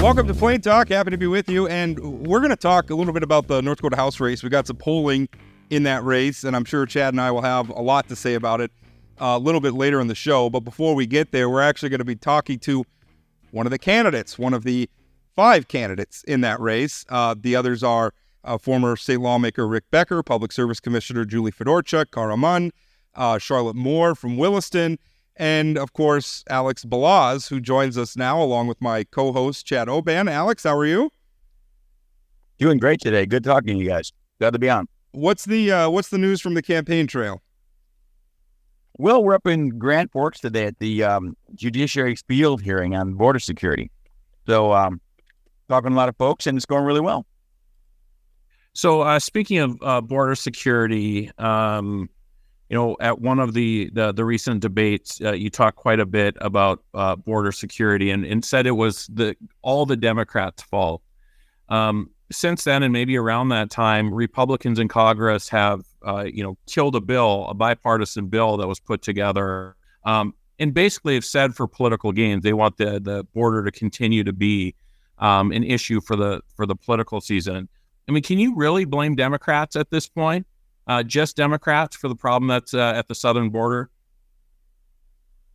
Welcome to Plain Talk. Happy to be with you. And we're going to talk a little bit about the North Dakota House race. We got some polling in that race, and I'm sure Chad and I will have a lot to say about it a little bit later in the show. But before we get there, we're actually going to be talking to one of the candidates, one of the 5 candidates in that race. The others are former state lawmaker Rick Becker, Public Service Commissioner Julie Fedorchuk, Cara Munn, Charlotte Moore from Williston, and, of course, Alex Balazs, who joins us now along with my co-host Chad Oban. Alex, how are you? Doing great today. Good talking to you guys. Glad to be on. What's the news from the campaign trail? Well, we're up in Grand Forks today at the Judiciary Field hearing on border security. So talking to a lot of folks, and it's going really well. So speaking of border security, at one of the recent debates, you talked quite a bit about border security and said it was all the Democrats' fault. Since then, and maybe around that time, Republicans in Congress have, killed a bipartisan bill that was put together, and basically have said for political gains they want the border to continue to be an issue for the political season. I mean, can you really blame Democrats at this point? Just Democrats for the problem that's at the southern border?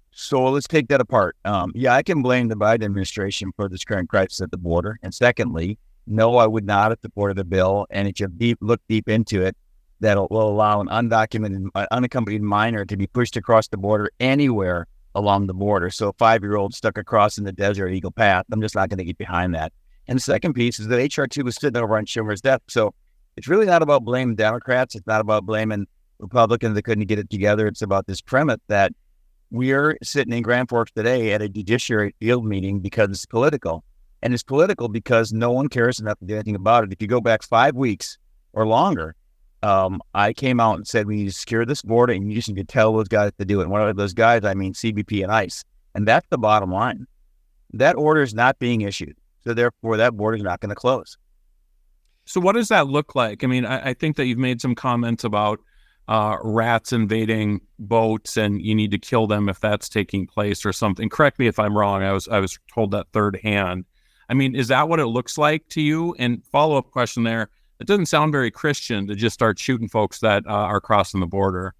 So let's take that apart. I can blame the Biden administration for this current crisis at the border. And secondly, no, I would not have supported the bill. And if you look deep into it, that will allow an undocumented, unaccompanied minor to be pushed across the border anywhere along the border. So a 5-year-old stuck across in the desert Eagle Path, I'm just not going to get behind that. And the second piece is that H.R. 2 was sitting over on Schumer's desk. So it's really not about blaming Democrats. It's not about blaming Republicans that couldn't get it together. It's about this premise that we're sitting in Grand Forks today at a Judiciary Field meeting because it's political. And it's political because no one cares enough to do anything about it. If you go back 5 weeks or longer, I came out and said, we need to secure this border, and you just need to tell those guys to do it. And one of those guys, I mean CBP and ICE. And that's the bottom line. That order is not being issued. So therefore, that border is not going to close. So what does that look like? I mean, I think that you've made some comments about rats invading boats and you need to kill them if that's taking place or something. Correct me if I'm wrong. I was told that third hand. I mean, is that what it looks like to you? And follow-up question there, it doesn't sound very Christian to just start shooting folks that are crossing the border.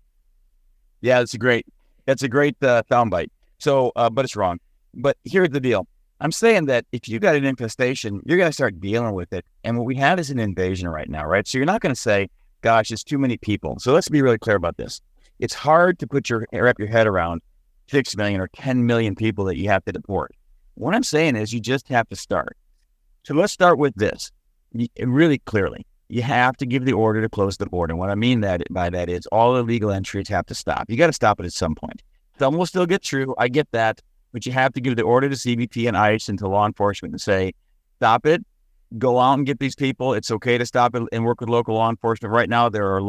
Yeah, that's a great soundbite. So, but it's wrong. But here's the deal. I'm saying that if you got an infestation, you're going to start dealing with it. And what we have is an invasion right now, right? So you're not going to say, gosh, it's too many people. So let's be really clear about this. It's hard to wrap your head around 6 million or 10 million people that you have to deport. What I'm saying is you just have to start. So let's start with this. Really clearly, you have to give the order to close the border. And what I mean by that is all illegal entries have to stop. You got to stop it at some point. Some will still get through. I get that. But you have to give the order to CBP and ICE and to law enforcement and say, stop it, go out and get these people. It's okay to stop it and work with local law enforcement. Right now, there are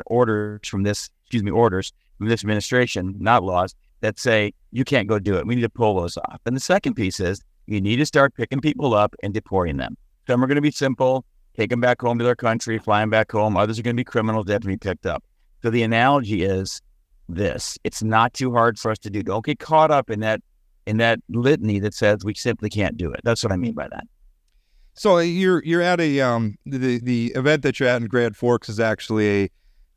orders from this administration, not laws, that say you can't go do it. We need to pull those off. And the second piece is you need to start picking people up and deporting them. Some are going to be simple, take them back home to their country, fly them back home. Others are going to be criminals that have to be picked up. So the analogy is this. It's not too hard for us to do. Don't get caught up in that litany that says we simply can't do it. That's what I mean by that. So you're at a the event that you're at in Grand Forks is actually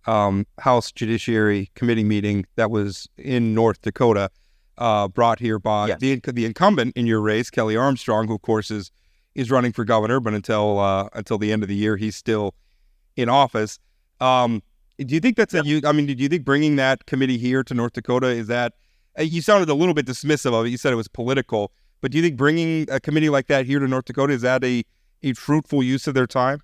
a House Judiciary Committee meeting that was in North Dakota, brought here by the incumbent in your race, Kelly Armstrong, who of course is running for governor, but until the end of the year he's still in office. Do you think that's do you think bringing that committee here to North Dakota, is that? You sounded a little bit dismissive of it. You said it was political. But do you think bringing a committee like that here to North Dakota, is that a fruitful use of their time?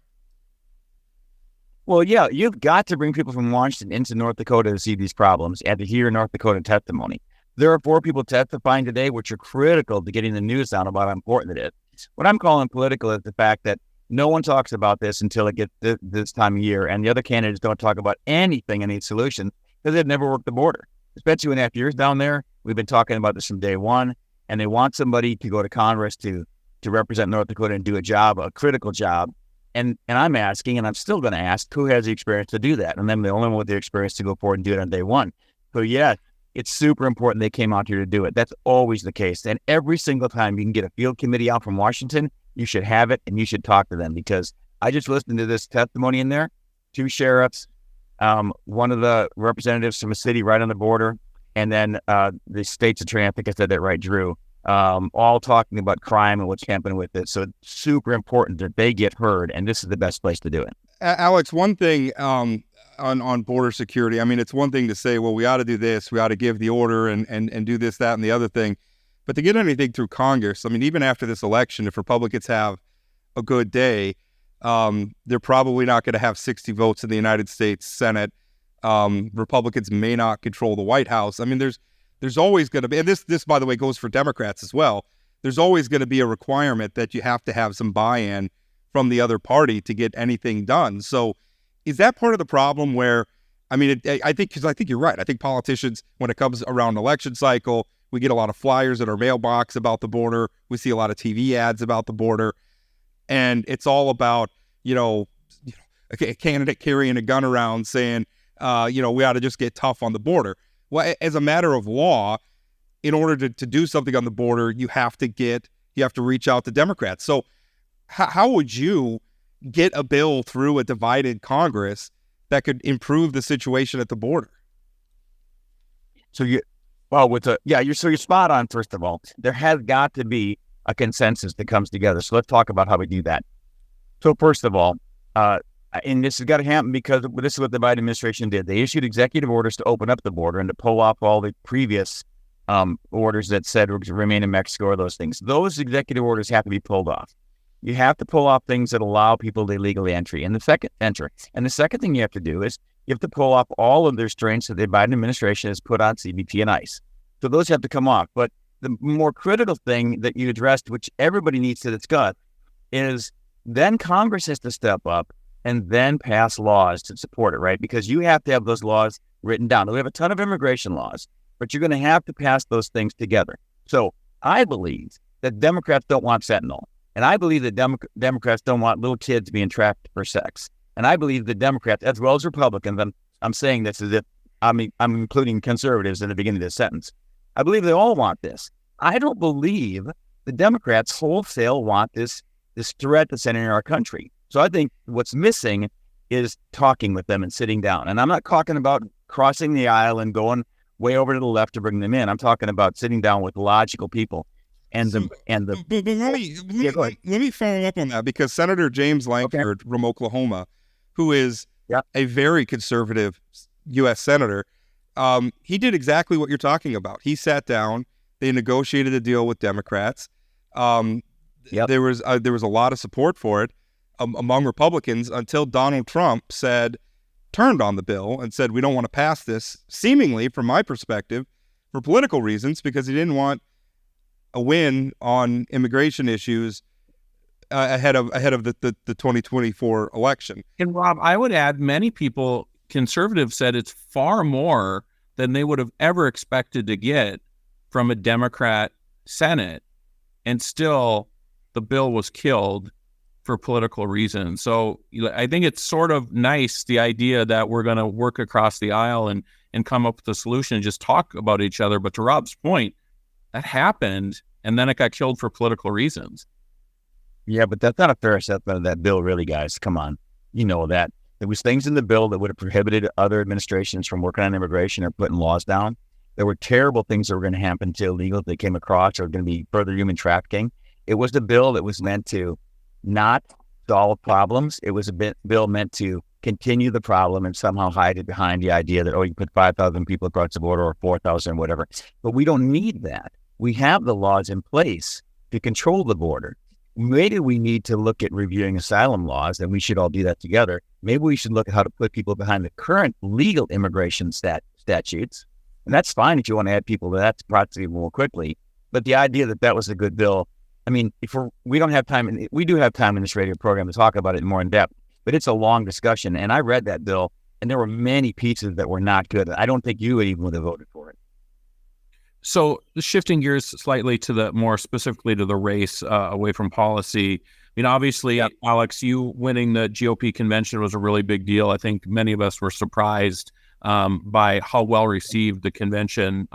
Well, yeah, you've got to bring people from Washington into North Dakota to see these problems and to hear North Dakota testimony. There are 4 people testifying today, which are critical to getting the news out about how important it is. What I'm calling political is the fact that no one talks about this until it gets this time of year, and the other candidates don't talk about anything, any solution, because they've never worked the border. Spent 2.5 years down there. We've been talking about this from day one, and they want somebody to go to Congress to represent North Dakota and do a critical job. And I'm asking, and I'm still going to ask, who has the experience to do that? And then the only one with the experience to go forward and do it on day one. So yeah, it's super important they came out here to do it. That's always the case. And every single time you can get a field committee out from Washington, you should have it and you should talk to them, because I just listened to this testimony in there. 2 sheriffs, one of the representatives from a city right on the border, and then the state's attorney, I think I said that right, Drew, all talking about crime and what's happening with it. So it's super important that they get heard, and this is the best place to do it. Alex, one thing on border security, I mean, it's one thing to say, well, we ought to do this, we ought to give the order and do this, that, and the other thing. But to get anything through Congress, I mean, even after this election, if Republicans have a good day, they're probably not going to have 60 votes in the United States Senate. Republicans may not control the White House. I mean, there's always going to be, and this, by the way, goes for Democrats as well. There's always going to be a requirement that you have to have some buy-in from the other party to get anything done. So is that part of the problem where, I mean, I think you're right. I think politicians, when it comes around election cycle, we get a lot of flyers in our mailbox about the border. We see a lot of TV ads about the border. And it's all about, a candidate carrying a gun around saying, we ought to just get tough on the border. Well, as a matter of law, in order to do something on the border, you have to reach out to Democrats. So how would you get a bill through a divided Congress that could improve the situation at the border? So you're spot on. First of all, there has got to be a consensus that comes together. So let's talk about how we do that. So first of all, and this has got to happen because this is what the Biden administration did. They issued executive orders to open up the border and to pull off all the previous orders that said remain in Mexico or those things. Those executive orders have to be pulled off. You have to pull off things that allow people to illegally enter. And the second thing you have to do is you have to pull off all of the restraints that the Biden administration has put on CBP and ICE. So those have to come off. But the more critical thing that you addressed, which everybody needs to discuss, is then Congress has to step up and then pass laws to support it, right? Because you have to have those laws written down. We have a ton of immigration laws, but you're going to have to pass those things together. So I believe that Democrats don't want fentanyl. And I believe that Democrats don't want little kids being trapped for sex. And I believe that Democrats, as well as Republicans, I'm saying this as if I'm including conservatives in the beginning of this sentence. I believe they all want this. I don't believe the Democrats wholesale want this threat that's entering our country. So I think what's missing is talking with them and sitting down. And I'm not talking about crossing the aisle and going way over to the left to bring them in. I'm talking about sitting down with logical people. But let me follow up on that, because Senator James Lankford from Oklahoma, who is a very conservative U.S. senator, he did exactly what you're talking about. He sat down, they negotiated a deal with Democrats. There was a lot of support for it among Republicans until Donald Trump turned on the bill and said, we don't want to pass this, seemingly, from my perspective, for political reasons, because he didn't want a win on immigration issues ahead of the 2024 election. And Rob, I would add, many people, conservatives, said it's far more than they would have ever expected to get from a Democrat Senate, and still the bill was killed for political reasons. So I think it's sort of nice, the idea that we're going to work across the aisle and come up with a solution and just talk about each other. But to Rob's point, that happened, and then it got killed for political reasons. Yeah, but that's not a fair assessment of that bill, really, guys. Come on. You know that. There was things in the bill that would have prohibited other administrations from working on immigration or putting laws down. There were terrible things that were going to happen to illegals that came across, or going to be further human trafficking. It was the bill that was meant to not solve problems. It was a bill meant to continue the problem and somehow hide it behind the idea that, you put 5,000 people across the border or 4,000, whatever. But we don't need that. We have the laws in place to control the border. Maybe we need to look at reviewing asylum laws, and we should all do that together. Maybe we should look at how to put people behind the current legal immigration statutes. And that's fine if you want to add people to that to process it more quickly. But the idea that was a good bill, I mean, we don't have time, we do have time in this radio program to talk about it more in depth, but it's a long discussion. And I read that bill, and there were many pieces that were not good. I don't think you even would have voted for it. So shifting gears slightly to more specifically to the race, away from policy. I mean, obviously, Alex, you winning the GOP convention was a really big deal. I think many of us were surprised by how well received the convention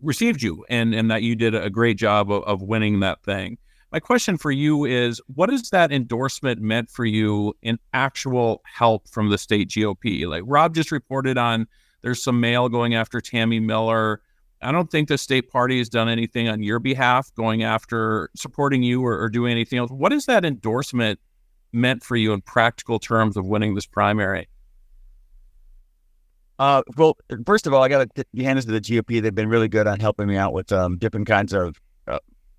received you, and that you did a great job of winning that thing. my question for you is, what has that endorsement meant for you in actual help from the state GOP? Like Rob just reported on, there's some mail going after Tammy Miller. I don't think the state party has done anything on your behalf, going after supporting you or doing anything else. What has that endorsement meant for you in practical terms of winning this primary? Well, first of all, I got to hand this to the GOP. They've been really good on helping me out with different kinds of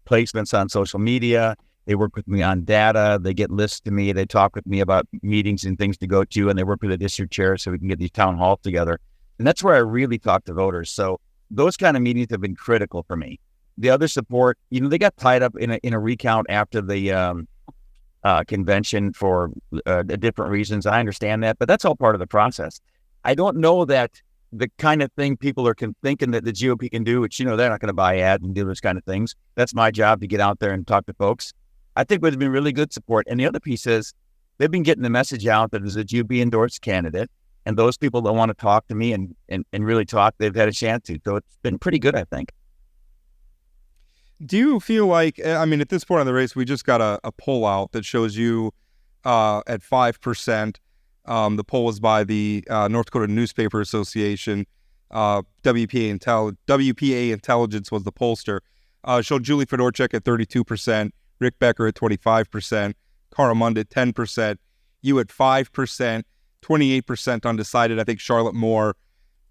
placements on social media. They work with me on data. They get lists to me. They talk with me about meetings and things to go to, and they work with the district chair so we can get these town halls together. And that's where I really talk to voters. So those kind of meetings have been critical for me. The other support, they got tied up in a recount after the convention for different reasons. I understand that, but that's all part of the process. I don't know that the kind of thing people are thinking that the GOP can do, which, they're not going to buy ads and do those kind of things. That's my job, to get out there and talk to folks. I think there's been really good support. And the other piece is they've been getting the message out that there's a GOP endorsed candidate, and those people that want to talk to me and really talk, they've had a chance to. So it's been pretty good, I think. Do you feel like, at this point in the race, we just got a poll out that shows you at 5%. The poll was by the North Dakota Newspaper Association. WPA Intelligence was the pollster. Showed Julie Fedorchak at 32%, Rick Becker at 25%, Cara Mund at 10%, you at 5%, 28% undecided. I think Charlotte Moore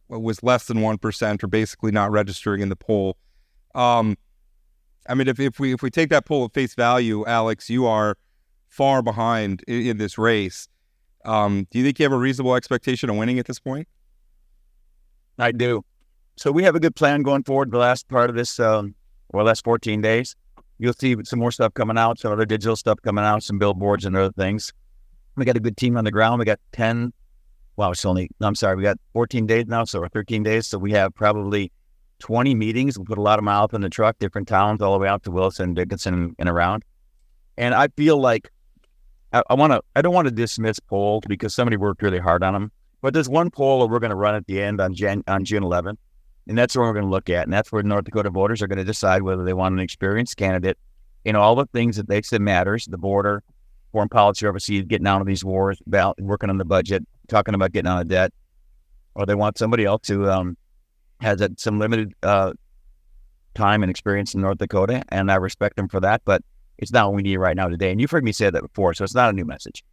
was less than 1%, or basically not registering in the poll. If we take that poll at face value, Alex, you are far behind in this race. Do you think you have a reasonable expectation of winning at this point? I do. So we have a good plan going forward the last part of this, last 14 days. You'll see some more stuff coming out, some other digital stuff coming out, some billboards and other things. We got a good team on the ground. We got we got 14 days now, or 13 days. So we have probably 20 meetings. We put a lot of miles in the truck, different towns, all the way out to Wilson, Dickinson, and around. And I feel like I don't want to dismiss polls because somebody worked really hard on them. But there's one poll that we're going to run at the end on June 11th, and that's where we're going to look at. And that's where North Dakota voters are going to decide whether they want an experienced candidate in all the things that they said matters: the border, foreign policy overseas, getting out of these wars, working on the budget, talking about getting out of debt, or they want somebody else who has some limited time and experience in North Dakota, and I respect them for that. But it's not what we need right now today. And you've heard me say that before, so it's not a new message.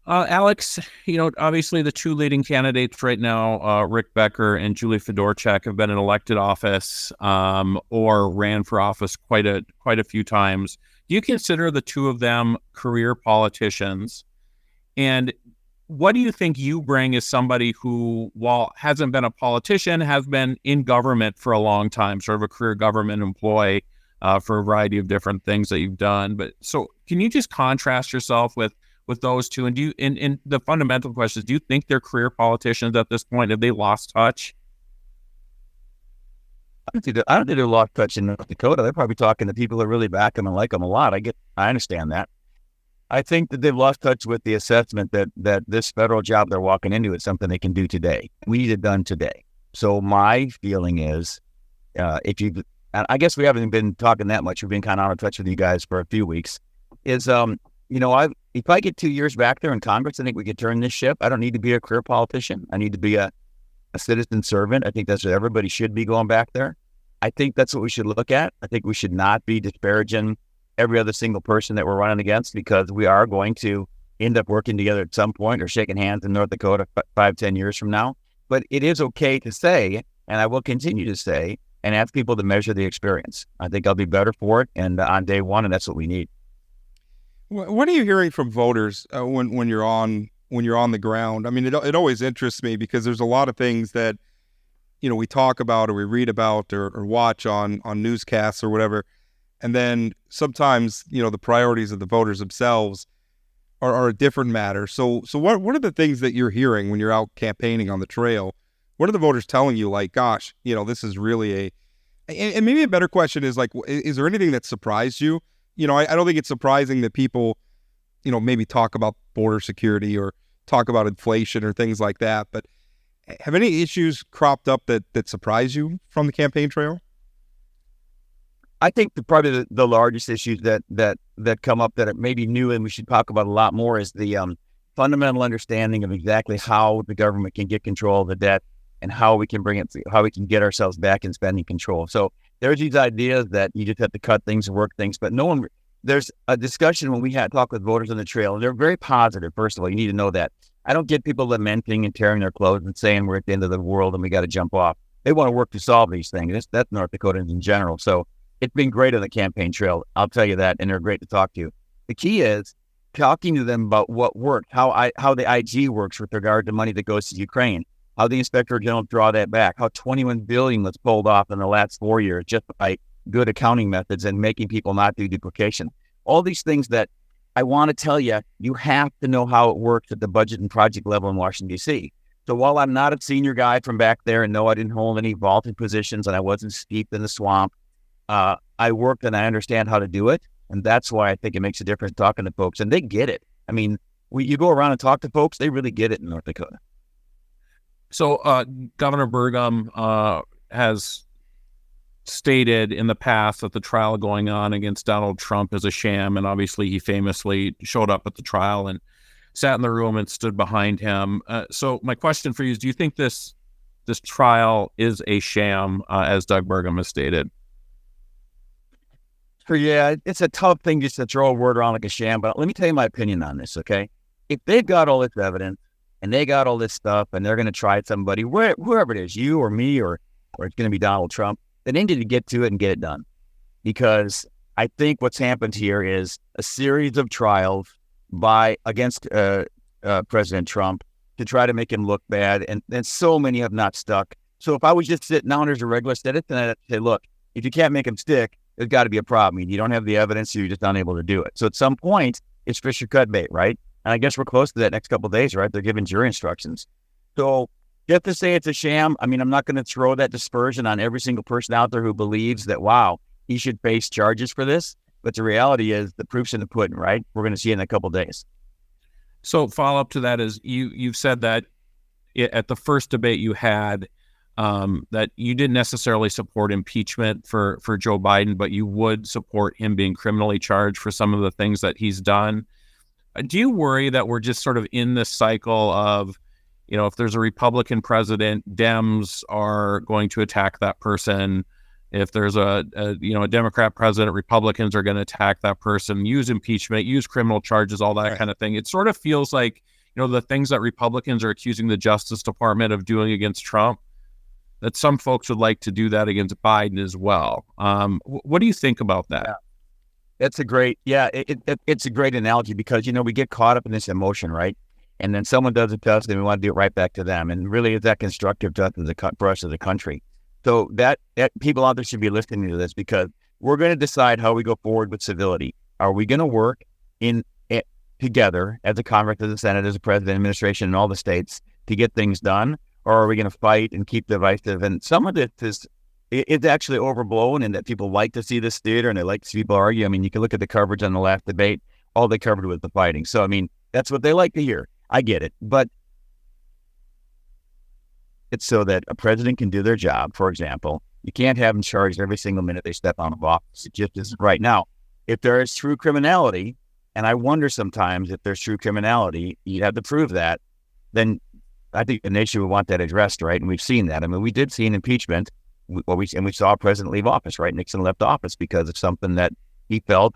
Alex, obviously the two leading candidates right now, Rick Becker and Julie Fedorchak, have been in elected office or ran for office quite a few times. Do you consider the two of them career politicians? And what do you think you bring as somebody who, while hasn't been a politician, has been in government for a long time, sort of a career government employee for a variety of different things that you've done? But so can you just contrast yourself with those two? And and the fundamental question is, do you think they're career politicians at this point? Have they lost touch? I don't think they're lost touch in North Dakota. They're probably talking to people that really back them and like them a lot. I understand that. I think that they've lost touch with the assessment that this federal job they're walking into is something they can do today. We need it done today. So my feeling is, and I guess we haven't been talking that much. We've been kind of out of touch with you guys for a few weeks. Is if I get 2 years back there in Congress, I think we could turn this ship. I don't need to be a career politician. I need to be a citizen servant. I think that's what everybody should be going back there. I think that's what we should look at. I think we should not be disparaging every other single person that we're running against, because we are going to end up working together at some point or shaking hands in North Dakota 5-10 years from now. But it is okay to say, and I will continue to say, and ask people to measure the experience. I think I'll be better for it, and on day one, and that's what we need. What are you hearing from voters when you're on the ground? It always interests me, because there's a lot of things that we talk about or we read about or watch on newscasts or whatever, and then sometimes the priorities of the voters themselves are a different matter. So what are the things that you're hearing when you're out campaigning on the trail? What are the voters telling you? Like, gosh, this is really and maybe a better question is, like, is there anything that surprised you? I don't think it's surprising that people, maybe talk about border security or talk about inflation or things like that. But have any issues cropped up that surprise you from the campaign trail? I think probably the largest issues that come up that are maybe new and we should talk about a lot more is the fundamental understanding of exactly how the government can get control of the debt and how we can how we can get ourselves back in spending control. So there's these ideas that you just have to cut things and work things, but there's a discussion when we talk with voters on the trail, and they're very positive. First of all, you need to know that. I don't get people lamenting and tearing their clothes and saying we're at the end of the world and we got to jump off. They want to work to solve these things. That's North Dakotans in general. So it's been great on the campaign trail. I'll tell you that, and they're great to talk to. The key is talking to them about what worked, how the IG works with regard to money that goes to Ukraine, how the Inspector General draw that back, how $21 billion was pulled off in the last 4 years just by good accounting methods and making people not do duplication. All these things that I want to tell you, you have to know how it works at the budget and project level in Washington, D.C. So while I'm not a senior guy from back there and no, I didn't hold any vaulted positions and I wasn't steeped in the swamp, I worked and I understand how to do it. And that's why I think it makes a difference talking to folks. And they get it. I mean, you go around and talk to folks, they really get it in North Dakota. So Governor Burgum has stated in the past that the trial going on against Donald Trump is a sham. And obviously he famously showed up at the trial and sat in the room and stood behind him. So my question for you is, do you think this trial is a sham, as Doug Burgum has stated? Yeah, it's a tough thing just to throw a word around like a sham, but let me tell you my opinion on this, okay? If they've got all this evidence and they got all this stuff and they're going to try somebody, whoever it is, you or me or it's going to be Donald Trump, they need to get to it and get it done. Because I think what's happened here is a series of trials against President Trump to try to make him look bad, and so many have not stuck. So if I was just sitting down as a regular citizen, I'd say, look, if you can't make him stick, there's got to be a problem. I mean, you don't have the evidence, so you're just unable to do it. So at some point, it's fish or cut bait, right? And I guess we're close to that next couple of days, right? They're giving jury instructions. So you have to say it's a sham. I mean, I'm not going to throw that dispersion on every single person out there who believes that, wow, he should face charges for this. But the reality is the proof's in the pudding, right? We're going to see it in a couple of days. So follow up to that is you've said that at the first debate you had, that you didn't necessarily support impeachment for Joe Biden, but you would support him being criminally charged for some of the things that he's done. Do you worry that we're just sort of in this cycle of, if there's a Republican president, Dems are going to attack that person? If there's a Democrat president, Republicans are going to attack that person, use impeachment, use criminal charges, all that Right. kind of thing. It sort of feels like, the things that Republicans are accusing the Justice Department of doing against Trump, that some folks would like to do that against Biden as well. What do you think about that? Yeah. It's a great analogy because, we get caught up in this emotion, right? And then someone does it to us and we want to do it right back to them. And really, is that constructive to us for us as a country? So that people out there should be listening to this because we're going to decide how we go forward with civility. Are we going to work together as a Congress, as a Senate, as a president, administration, and all the states to get things done? Or are we going to fight and keep divisive? And some of this it's actually overblown in that people like to see this theater and they like to see people argue. I mean, you can look at the coverage on the last debate. All they covered was the fighting. So, I mean, that's what they like to hear. I get it. But it's so that a president can do their job. For example, you can't have them charged every single minute they step out of office. It just isn't right. Now, if there is true criminality, and I wonder sometimes if there's true criminality, you have to prove that, then I think the nation would want that addressed, right? And we've seen that. I mean, we did see an impeachment, and we saw a president leave office, right? Nixon left office because of something that he felt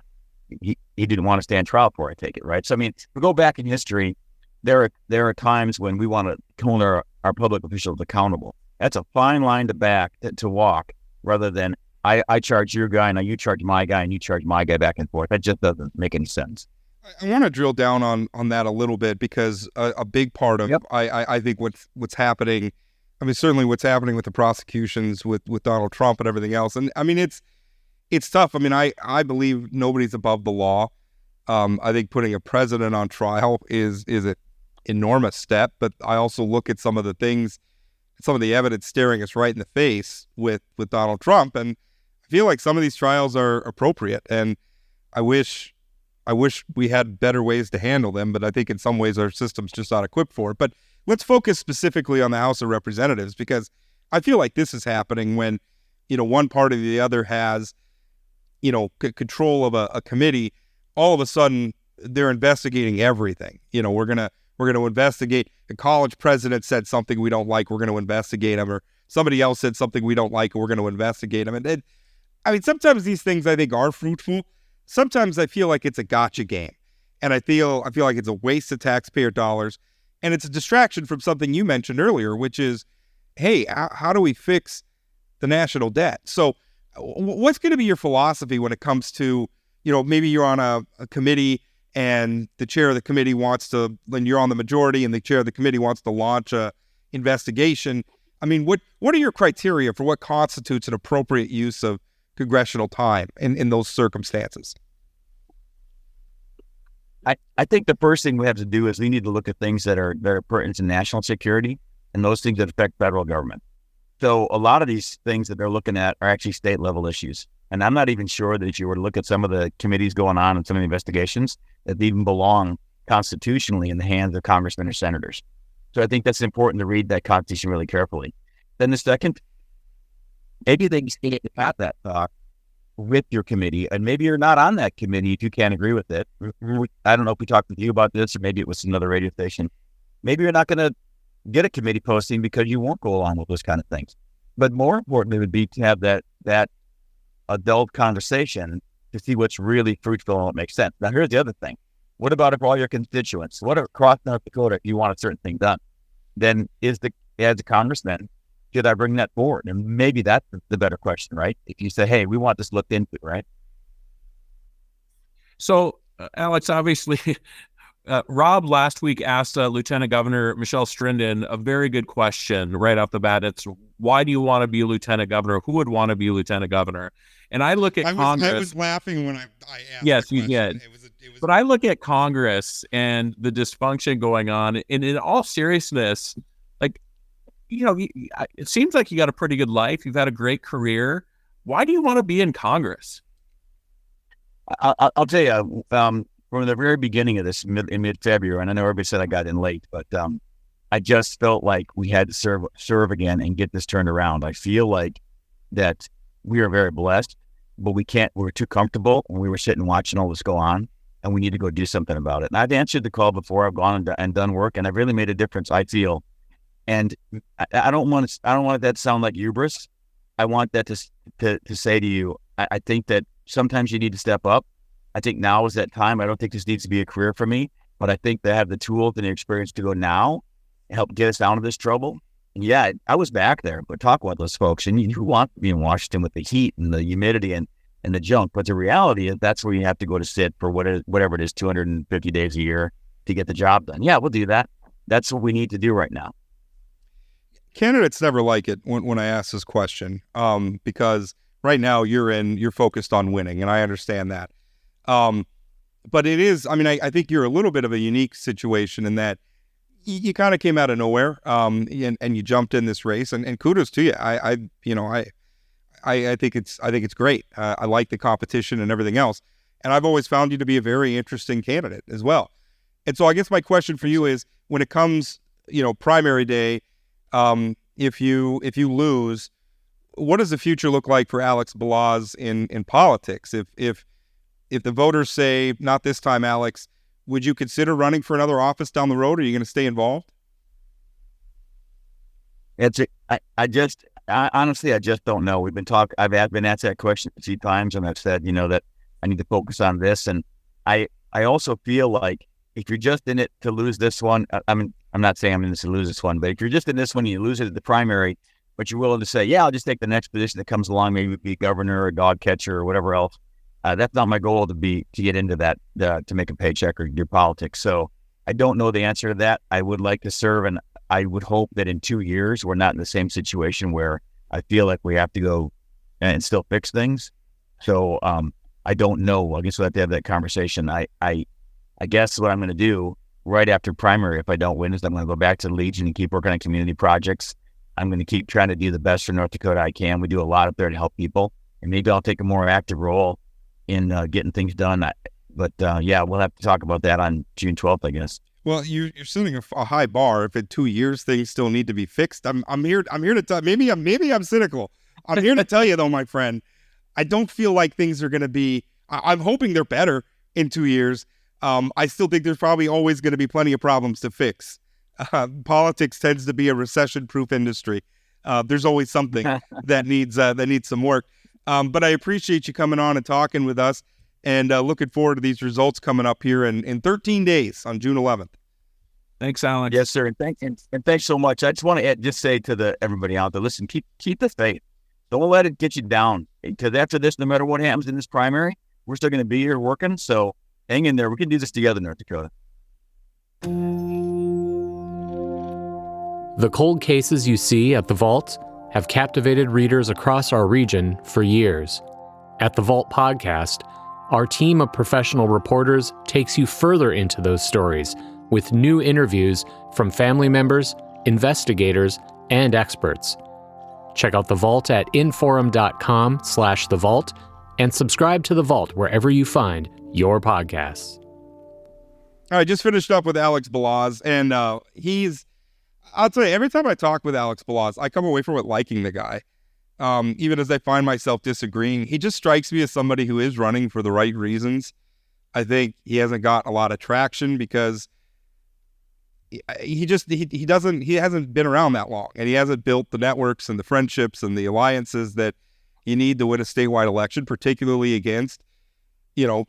he didn't want to stand trial for, I take it, right? So, I mean, if we go back in history, there are times when we want to hold our public officials accountable. That's a fine line to walk, rather than I charge your guy, now you charge my guy, and you charge my guy back and forth. That just doesn't make any sense. I want to drill down on that a little bit because a big part of I think what's happening, I mean, certainly what's happening with the prosecutions with Donald Trump and everything else. And I mean, it's tough. I mean, I believe nobody's above the law. I think putting a president on trial is an enormous step, but I also look at some of the evidence staring us right in the face with Donald Trump, and I feel like some of these trials are appropriate, and I wish we had better ways to handle them, but I think in some ways our system's just not equipped for it. But let's focus specifically on the House of Representatives, because I feel like this is happening when, one party or the other has control of a committee, all of a sudden they're investigating everything. We're gonna investigate. A college president said something we don't like, we're going to investigate him, or somebody else said something we don't like, and we're going to investigate him. And I mean, sometimes these things I think are fruitful. Sometimes I feel like it's a gotcha game, and I feel like it's a waste of taxpayer dollars, and it's a distraction from something you mentioned earlier, which is, hey, how do we fix the national debt? So what's going to be your philosophy when it comes to, maybe you're on a committee and the chair of the committee wants to, when you're on the majority and the chair of the committee wants to launch a investigation. I mean, what are your criteria for what constitutes an appropriate use of congressional time in those circumstances? I think the first thing we have to do is we need to look at things that are pertinent to national security and those things that affect federal government. So a lot of these things that they're looking at are actually state level issues. And I'm not even sure that if you were to look at some of the committees going on and some of the investigations, that they even belong constitutionally in the hands of congressmen or senators. So I think that's important to read that Constitution really carefully. Then the second, maybe they can have that talk with your committee, and maybe you're not on that committee if you can't agree with it. I don't know if we talked with you about this, or maybe it was another radio station. Maybe you're not going to get a committee posting because you won't go along with those kind of things. But more importantly would be to have that adult conversation to see what's really fruitful and what makes sense. Now, here's the other thing. What about if all your constituents, what across North Dakota, if you want a certain thing done, then as a congressman, should I bring that forward? And maybe that's the better question, right? If you say, hey, we want this looked into, right? So, Alex, obviously, Rob last week asked Lieutenant Governor Michelle Strinden a very good question right off the bat. It's, why do you want to be lieutenant governor? Who would want to be lieutenant governor? And I look at Congress. I was laughing when I asked. Yes, you did. It was but I look at Congress and the dysfunction going on, and in all seriousness, like, it seems like you got a pretty good life. You've had a great career. Why do you want to be in Congress? I'll tell you, from the very beginning of this in mid-February, and I know everybody said I got in late, but I just felt like we had to serve again and get this turned around. I feel like that we are very blessed, but we're too comfortable when we were sitting watching all this go on, and we need to go do something about it. And I've answered the call before. I've gone and done work, and I've really made a difference, I feel. And I don't want that to sound like hubris. I want that to say to you, I think that sometimes you need to step up. I think now is that time. I don't think this needs to be a career for me, but I think they have the tools and the experience to go now and help get us out of this trouble. And yeah, I was back there, but talk about those folks. And you want to be in Washington with the heat and the humidity and the junk. But the reality is that's where you have to go to sit for whatever it is, 250 days a year to get the job done. Yeah, we'll do that. That's what we need to do right now. Candidates never like it when I ask this question, because right now you're focused on winning, and I understand that. But it is, I mean, I think you're a little bit of a unique situation in that you kind of came out of nowhere, and you jumped in this race, and kudos to you. I think it's great. I like the competition and everything else, and I've always found you to be a very interesting candidate as well. And so I guess my question for you is, when it comes, primary day, if you lose, what does the future look like for Alex Balazs in politics? If the voters say, not this time, Alex, would you consider running for another office down the road? Or are you going to stay involved? Honestly, I just don't know. I've been asked that question a few times, and I've said, that I need to focus on this. And I also feel like if you're just in it to lose this one, I'm not saying I'm in this to lose this one, but if you're just in this one and you lose it at the primary, but you're willing to say, yeah, I'll just take the next position that comes along, maybe be governor or dog catcher or whatever else. That's not my goal to get into that, to make a paycheck or do politics. So I don't know the answer to that. I would like to serve, and I would hope that in 2 years, we're not in the same situation where I feel like we have to go and still fix things. So I don't know. I guess we'll have to have that conversation. I guess what I'm going to do right after primary, if I don't win, is I'm going to go back to the Legion and keep working on community projects. I'm going to keep trying to do the best for North Dakota I can. We do a lot up there to help people, and maybe I'll take a more active role in getting things done. But yeah, we'll have to talk about that on June 12th, I guess. Well, you're setting a high bar. If in 2 years things still need to be fixed, I'm here to tell. Maybe I'm cynical. I'm here to tell you though, my friend, I don't feel like things are going to be, I'm hoping they're better in 2 years. I still think there's probably always going to be plenty of problems to fix. Politics tends to be a recession-proof industry. There's always something that needs some work. But I appreciate you coming on and talking with us, and looking forward to these results coming up here in 13 days on June 11th. Thanks, Alex. Yes, sir. And thanks so much. I just want to just say to everybody out there, listen, keep the faith. Don't let it get you down, because after this, no matter what happens in this primary, we're still going to be here working. So hang in there. We can do this together, North Dakota. The cold cases you see at the Vault have captivated readers across our region for years. At the Vault podcast, our team of professional reporters takes you further into those stories with new interviews from family members, investigators, and experts. Check out The Vault at inforum.com/The Vault and subscribe to The Vault wherever you find your podcasts. All right, just finished up with Alex Balazs, and I'll tell you, every time I talk with Alex Balazs, I come away from it liking the guy. Even as I find myself disagreeing, he just strikes me as somebody who is running for the right reasons. I think he hasn't got a lot of traction because he hasn't been around that long, and he hasn't built the networks and the friendships and the alliances that you need to win a statewide election, particularly against,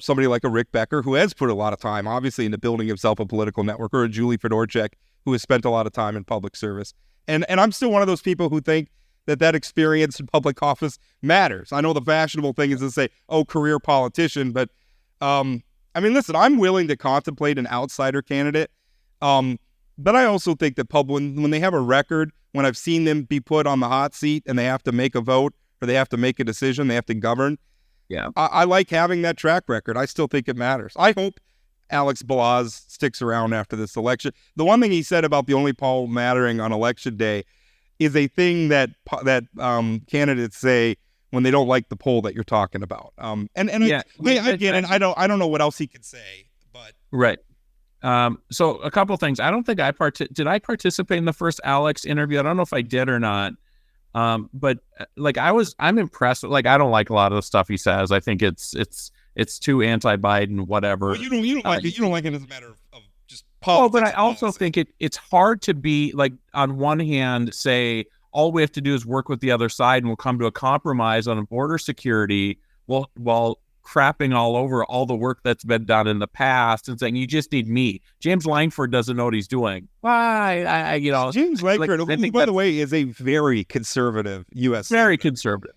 somebody like a Rick Becker, who has put a lot of time, obviously, into building himself a political network, or a Julie Fedorchak, who has spent a lot of time in public service. And I'm still one of those people who think that experience in public office matters. I know the fashionable thing is to say, oh, career politician, but listen, I'm willing to contemplate an outsider candidate. But I also think that when they have a record, when I've seen them be put on the hot seat and they have to make a vote or they have to make a decision, they have to govern. Yeah, I like having that track record. I still think it matters. I hope Alex Balazs sticks around after this election. The one thing he said about the only poll mattering on election day is a thing that candidates say when they don't like the poll that you're talking about. I get it. I don't know what else he could say, but right. So a couple things. I don't think did I participate in the first Alex interview? I don't know if I did or not. But I'm impressed. Like, I don't like a lot of the stuff he says. I think it's too anti-Biden, whatever. Well, you don't like it. You don't like it as a matter of just politics. Oh, but I also think it's hard to be, like, on one hand, say all we have to do is work with the other side and we'll come to a compromise on border security while crapping all over all the work that's been done in the past and saying you just need me. James Langford doesn't know what he's doing. Why? James Langford, who, by the way, is a very conservative U.S. Very senator. Conservative.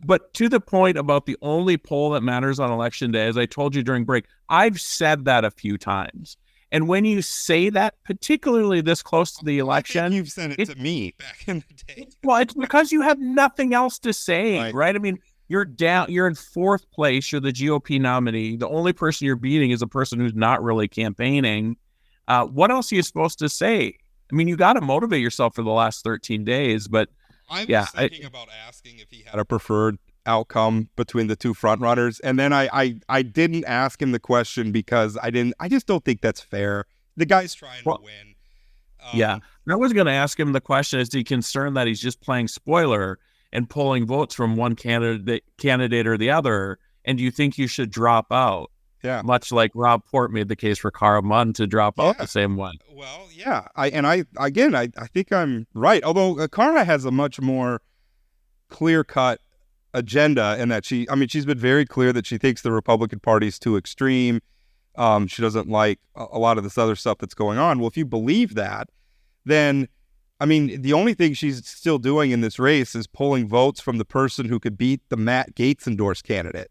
But to the point about the only poll that matters on election day, as I told you during break, I've said that a few times. And when you say that, particularly this close to the election, I think you've said it to me back in the day. Well, it's because you have nothing else to say, right? I mean, you're in fourth place. You're the GOP nominee. The only person you're beating is a person who's not really campaigning. What else are you supposed to say? I mean, you got to motivate yourself for the last 13 days, but I was thinking about asking if he had a preferred outcome between the two front runners, and then I didn't ask him the question because I just don't think that's fair. The guy's trying to win. I was going to ask him the question: is he concerned that he's just playing spoiler and pulling votes from one candidate or the other? And do you think you should drop out? Yeah, much like Rob Port made the case for Carl Munn to drop out the same way. Well, yeah, I think I'm right. Although Cara has a much more clear-cut agenda in that she's been very clear that she thinks the Republican Party is too extreme. She doesn't like a lot of this other stuff that's going on. Well, if you believe that, then the only thing she's still doing in this race is pulling votes from the person who could beat the Matt Gaetz endorsed candidate.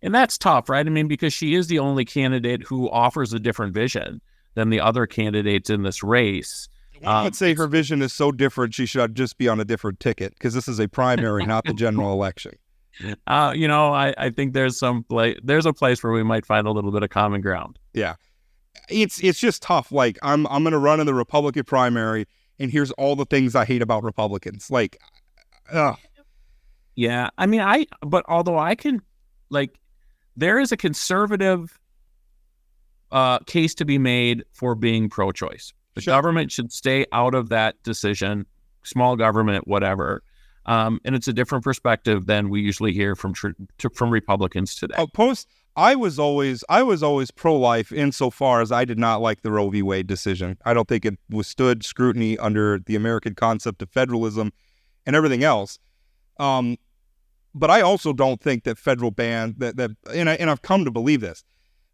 And that's tough, right? I mean, because she is the only candidate who offers a different vision than the other candidates in this race. I would say her vision is so different she should just be on a different ticket because this is a primary, not the general election. I think there's a place where we might find a little bit of common ground. Yeah. It's just tough. Like, I'm going to run in the Republican primary, and here's all the things I hate about Republicans. Like, Yeah. But although I can, there is a conservative case to be made for being pro-choice. The government should stay out of that decision, small government, whatever. And it's a different perspective than we usually hear from Republicans today. I was always pro-life insofar as I did not like the Roe v. Wade decision. I don't think it withstood scrutiny under the American concept of federalism and everything else. But I also don't think that federal ban and I've come to believe this.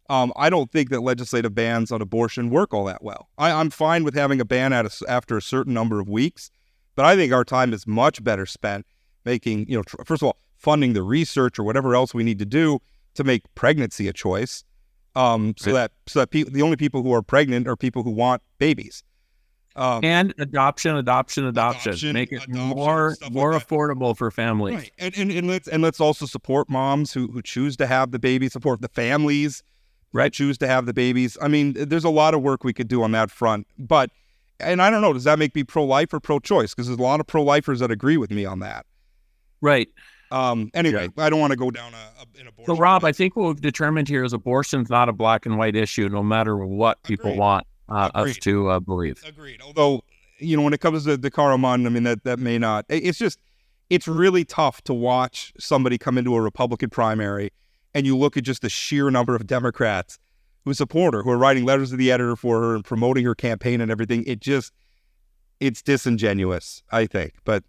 I don't think that legislative bans on abortion work all that well. I'm fine with having a ban after a certain number of weeks, but I think our time is much better spent making, first of all, funding the research or whatever else we need to do to make pregnancy a choice, so that the only people who are pregnant are people who want babies. And adoption, make it more affordable for families. Right, and let's also support moms who choose to have the baby, support the families that choose to have the babies. I mean, there's a lot of work we could do on that front. And I don't know, does that make me pro-life or pro-choice? Because there's a lot of pro-lifers that agree with me on that. Right. Anyway, I don't want to go down an abortion. So, Rob, I think what we've determined here is abortion's not a black and white issue, no matter what people want us to believe. Agreed. Although, when it comes to the Karaman, I mean, that may not. It's really tough to watch somebody come into a Republican primary and you look at just the sheer number of Democrats who support her, who are writing letters to the editor for her and promoting her campaign and everything. It's disingenuous, I think. But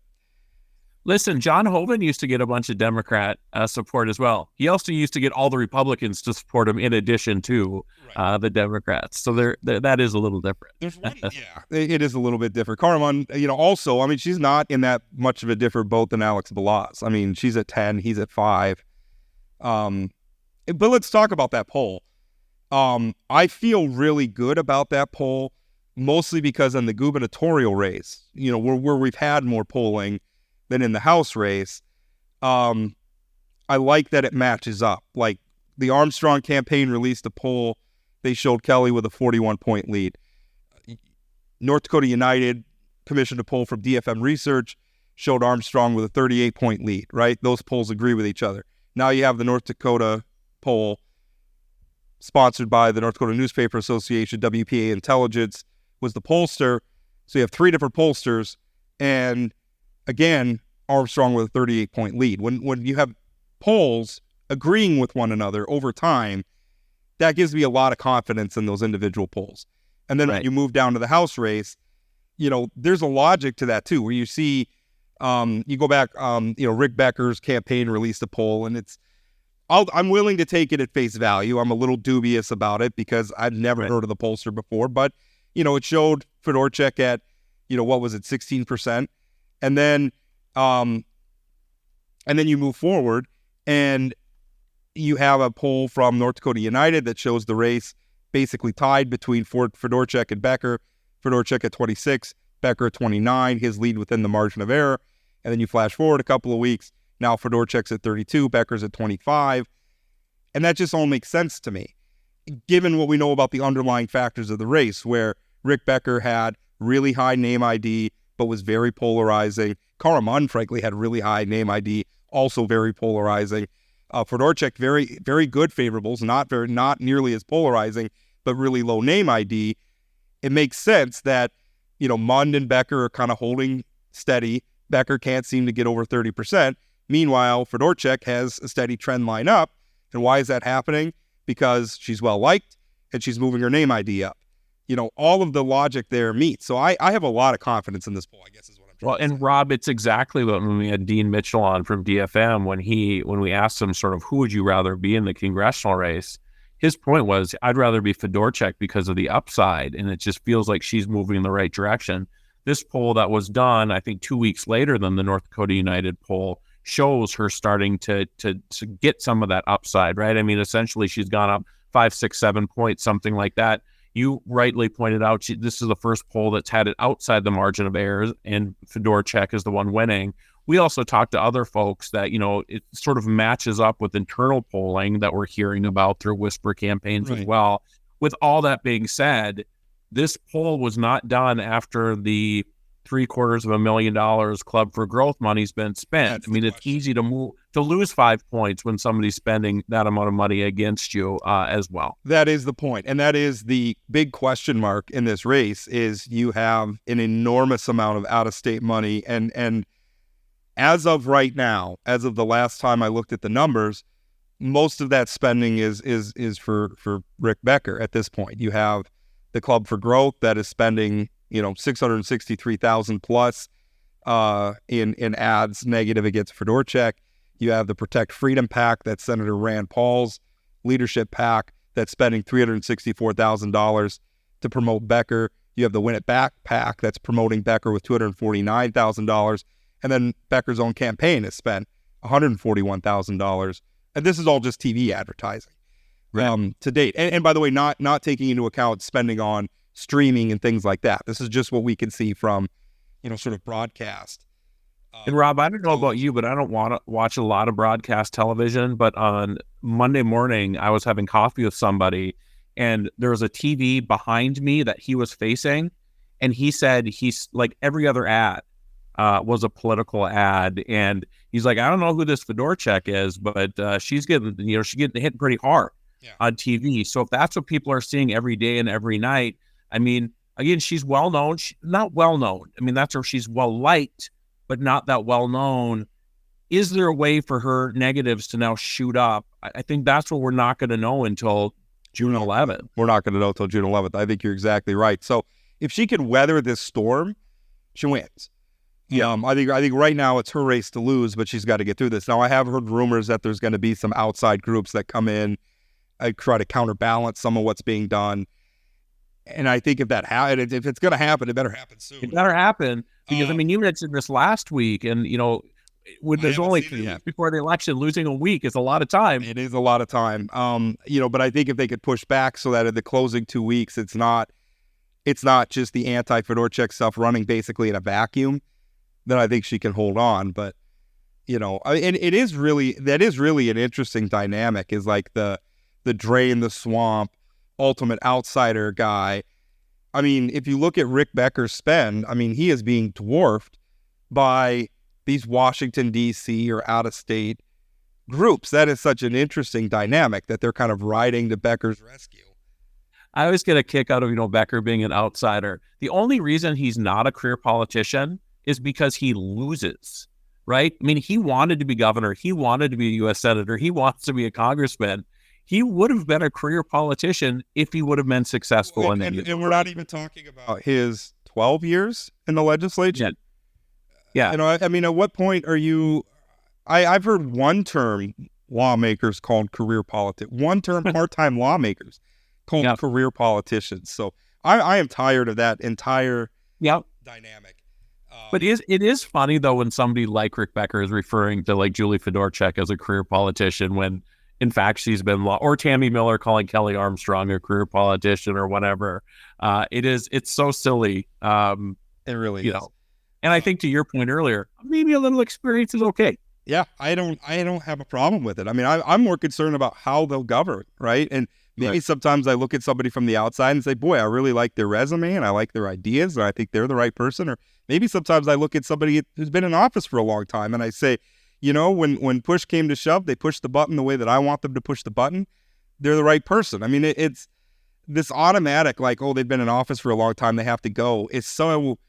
listen, John Hoeven used to get a bunch of Democrat support as well. He also used to get all the Republicans to support him in addition to the Democrats. So that is a little different. There's one, it is a little bit different. Karaman, also, I mean, she's not in that much of a different boat than Alex Balazs. I mean, she's at 10, he's at 5. But let's talk about that poll. I feel really good about that poll, mostly because in the gubernatorial race, where we've had more polling than in the House race, I like that it matches up. Like the Armstrong campaign released a poll. They showed Kelly with a 41-point lead. North Dakota United commissioned a poll from DFM Research, showed Armstrong with a 38-point lead, right? Those polls agree with each other. Now you have the North Dakota poll sponsored by the North Dakota Newspaper Association. WPA Intelligence was the pollster. So you have 3 different pollsters, and again, Armstrong with a 38-point lead. When you have polls agreeing with one another over time, that gives me a lot of confidence in those individual polls. And then when you move down to the House race, there's a logic to that too, where you see, you go back, Rick Becker's campaign released a poll, and I'm willing to take it at face value. I'm a little dubious about it because I've never heard of the pollster before, but it showed Fedorchak at, what was it, 16%. And then you move forward and you have a poll from North Dakota United that shows the race basically tied between Fedorchak and Becker. Fedorchak at 26, Becker at 29, his lead within the margin of error. And then you flash forward a couple of weeks. Now Fedorchak's at 32, Becker's at 25. And that just all makes sense to me, given what we know about the underlying factors of the race, where Rick Becker had really high name ID, but was very polarizing. Karaman, frankly, had really high name ID, also very polarizing. Fedorchak, very, very good favorables, not nearly as polarizing, but really low name ID. It makes sense that, Mund and Becker are kind of holding steady. Becker can't seem to get over 30%. Meanwhile, Fedorchak has a steady trend line up. And why is that happening? Because she's well-liked and she's moving her name ID up. All of the logic there meets. So I have a lot of confidence in this poll, I guess is what I'm trying to say. And Rob, it's exactly what when we had Dean Mitchell on from DFM, when we asked him sort of who would you rather be in the congressional race, his point was, I'd rather be Fedorchak because of the upside, and it just feels like she's moving in the right direction. This poll that was done, I think 2 weeks later than the North Dakota United poll, shows her starting to get some of that upside, right? I mean, essentially she's gone up 5, 6, 7 points, something like that. You rightly pointed out this is the first poll that's had it outside the margin of error, and Fedorchak is the one winning. We also talked to other folks that, it sort of matches up with internal polling that we're hearing about through whisper campaigns as well. With all that being said, this poll was not done after the $750,000 Club for Growth money's been spent. It's easy to lose 5 points when somebody's spending that amount of money against you as well. That is the point. And that is the big question mark in this race is you have an enormous amount of out-of-state money. And As of right now, as of the last time I looked at the numbers, most of that spending is for Rick Becker at this point. You have the Club for Growth that is spending, $663,000 plus in ads negative against Fedorchak. You have the Protect Freedom PAC, that's Senator Rand Paul's leadership PAC, that's spending $364,000 to promote Becker. You have the Win It Back PAC that's promoting Becker with $249,000. And then Becker's own campaign has spent $141,000. And this is all just TV advertising to date. And by the way, not taking into account spending on streaming and things like that. This is just what we can see from, sort of broadcast. And Rob, I don't know about you, but I don't want to watch a lot of broadcast television. But on Monday morning, I was having coffee with somebody, and there was a TV behind me that he was facing. And he said he's like every other ad was a political ad. And he's like, I don't know who this Fedorchak is, but she's getting hit pretty hard on TV. So if that's what people are seeing every day and every night, I mean, again, she's well known, not well known. I mean, that's where she's well liked, but not that well known. Is there a way for her negatives to now shoot up? I think that's what we're not going to know until June 11th. We're not going to know until June 11th. I think you're exactly right. So if she can weather this storm, she wins. I think right now it's her race to lose, but she's got to get through this. Now, I have heard rumors that there's going to be some outside groups that come in, try to counterbalance some of what's being done. And I think if it's going to happen, it better happen soon. It better happen because, you mentioned this last week, and, when there's only 3 weeks before the election, losing a week is a lot of time. It is a lot of time. But I think if they could push back so that in the closing 2 weeks, it's not just the anti-Fedorchak stuff running basically in a vacuum, then I think she can hold on. But, and that is really an interesting dynamic, is like the drain the swamp, ultimate outsider guy. I mean, if you look at Rick Becker's spend, he is being dwarfed by these Washington, D.C. or out-of-state groups. That is such an interesting dynamic that they're kind of riding to Becker's rescue. I always get a kick out of, Becker being an outsider. The only reason he's not a career politician is because he loses, right? He wanted to be governor. He wanted to be a U.S. senator. He wants to be a congressman. He would have been a career politician if he would have been successful. And we're not even talking about his 12 years in the legislature. Yeah. At what point are you... I've heard one-term lawmakers called career politics. One-term part-time lawmakers called career politicians. So I am tired of that entire dynamic. But it is funny, though, when somebody like Rick Becker is referring to like Julie Fedorchak as a career politician when, in fact, she's been or Tammy Miller calling Kelly Armstrong a career politician or whatever. It's so silly. It really is. And I think to your point earlier, maybe a little experience is okay. Yeah, I don't have a problem with it. I'm more concerned about how they'll govern, right? And maybe sometimes I look at somebody from the outside and say, boy, I really like their resume and I like their ideas and I think they're the right person. Or maybe sometimes I look at somebody who's been in office for a long time and I say, when push came to shove, they pushed the button the way that I want them to push the button. They're the right person. It's this automatic, like, oh, they've been in office for a long time, they have to go. It's so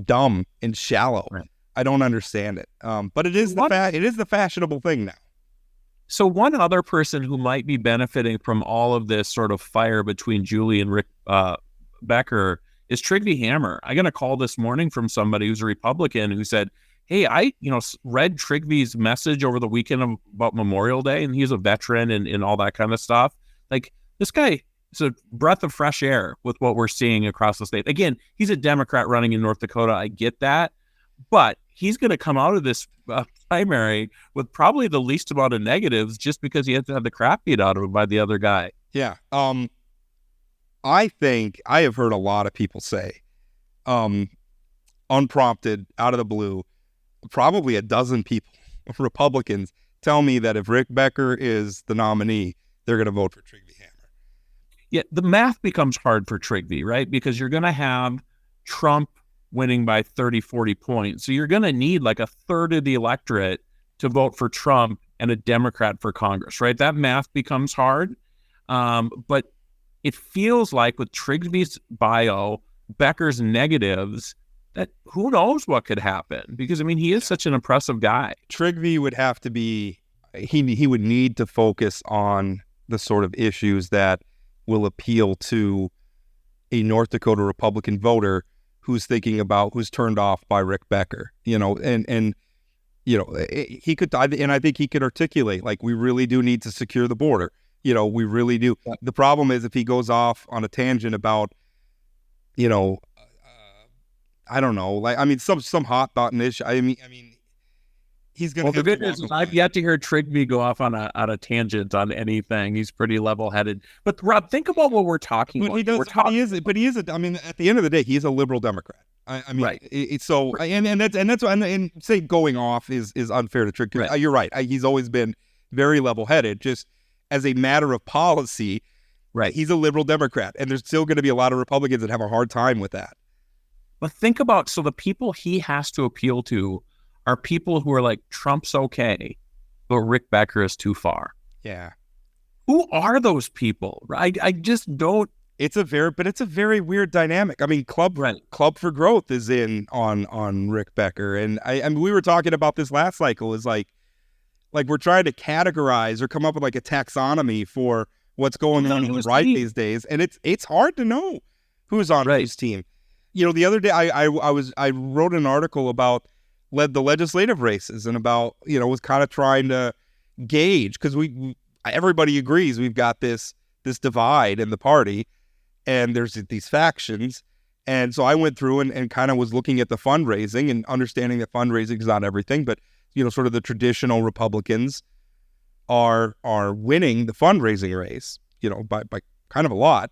dumb and shallow. Right. I don't understand it. But it is the fashionable thing now. So one other person who might be benefiting from all of this sort of fire between Julie and Rick Becker is Trygve Hammer. I got a call this morning from somebody who's a Republican who said, hey, I read Trygve's message over the weekend about Memorial Day, and he's a veteran and all that kind of stuff. Like, this guy is a breath of fresh air with what we're seeing across the state. Again, he's a Democrat running in North Dakota. I get that. But he's going to come out of this primary with probably the least amount of negatives just because he has to have the crap beat out of him by the other guy. Yeah. I think I have heard a lot of people say, unprompted, out of the blue, probably a dozen people, Republicans, tell me that if Rick Becker is the nominee, they're going to vote for Trygve Hammer. Yeah, the math becomes hard for Trygve, right? Because you're going to have Trump winning by 30, 40 points. So you're going to need like a third of the electorate to vote for Trump and a Democrat for Congress, right? That math becomes hard. But it feels like with Trygve's bio, Becker's negatives, that who knows what could happen, because I mean, he is such an impressive guy. Trygve would have to be, he would need to focus on the sort of issues that will appeal to a North Dakota Republican voter who's turned off by Rick Becker, and he could, and I think he could articulate, like, we really do need to secure the border. We really do. Yeah. The problem is if he goes off on a tangent about, I don't know, like, I mean, some hot button issue. I mean, he's going to. Well, the good news is I've yet to hear Trygve go off on a tangent on anything. He's pretty level-headed. But Rob, think about what we're talking about. He is. I mean, at the end of the day, he's a liberal Democrat. I mean, right. And say going off is unfair to Trygve. Right. You're right. He's always been very level-headed. Just as a matter of policy, right? He's a liberal Democrat, and there's still going to be a lot of Republicans that have a hard time with that. But think about, so the people he has to appeal to are people who are like, Trump's okay, but Rick Becker is too far. Yeah. Who are those people? I just don't. It's a very weird dynamic. I mean, Club for Growth is in on Rick Becker, and I mean, we were talking about this last cycle. Is like we're trying to categorize or come up with like a taxonomy for what's going on the right these days, and it's hard to know who's on whose team. The other day I wrote an article about the legislative races and about, was kind of trying to gauge, because everybody agrees we've got this divide in the party, and there's these factions. And so I went through and kind of was looking at the fundraising and understanding that fundraising is not everything, but, sort of the traditional Republicans are winning the fundraising race, by kind of a lot.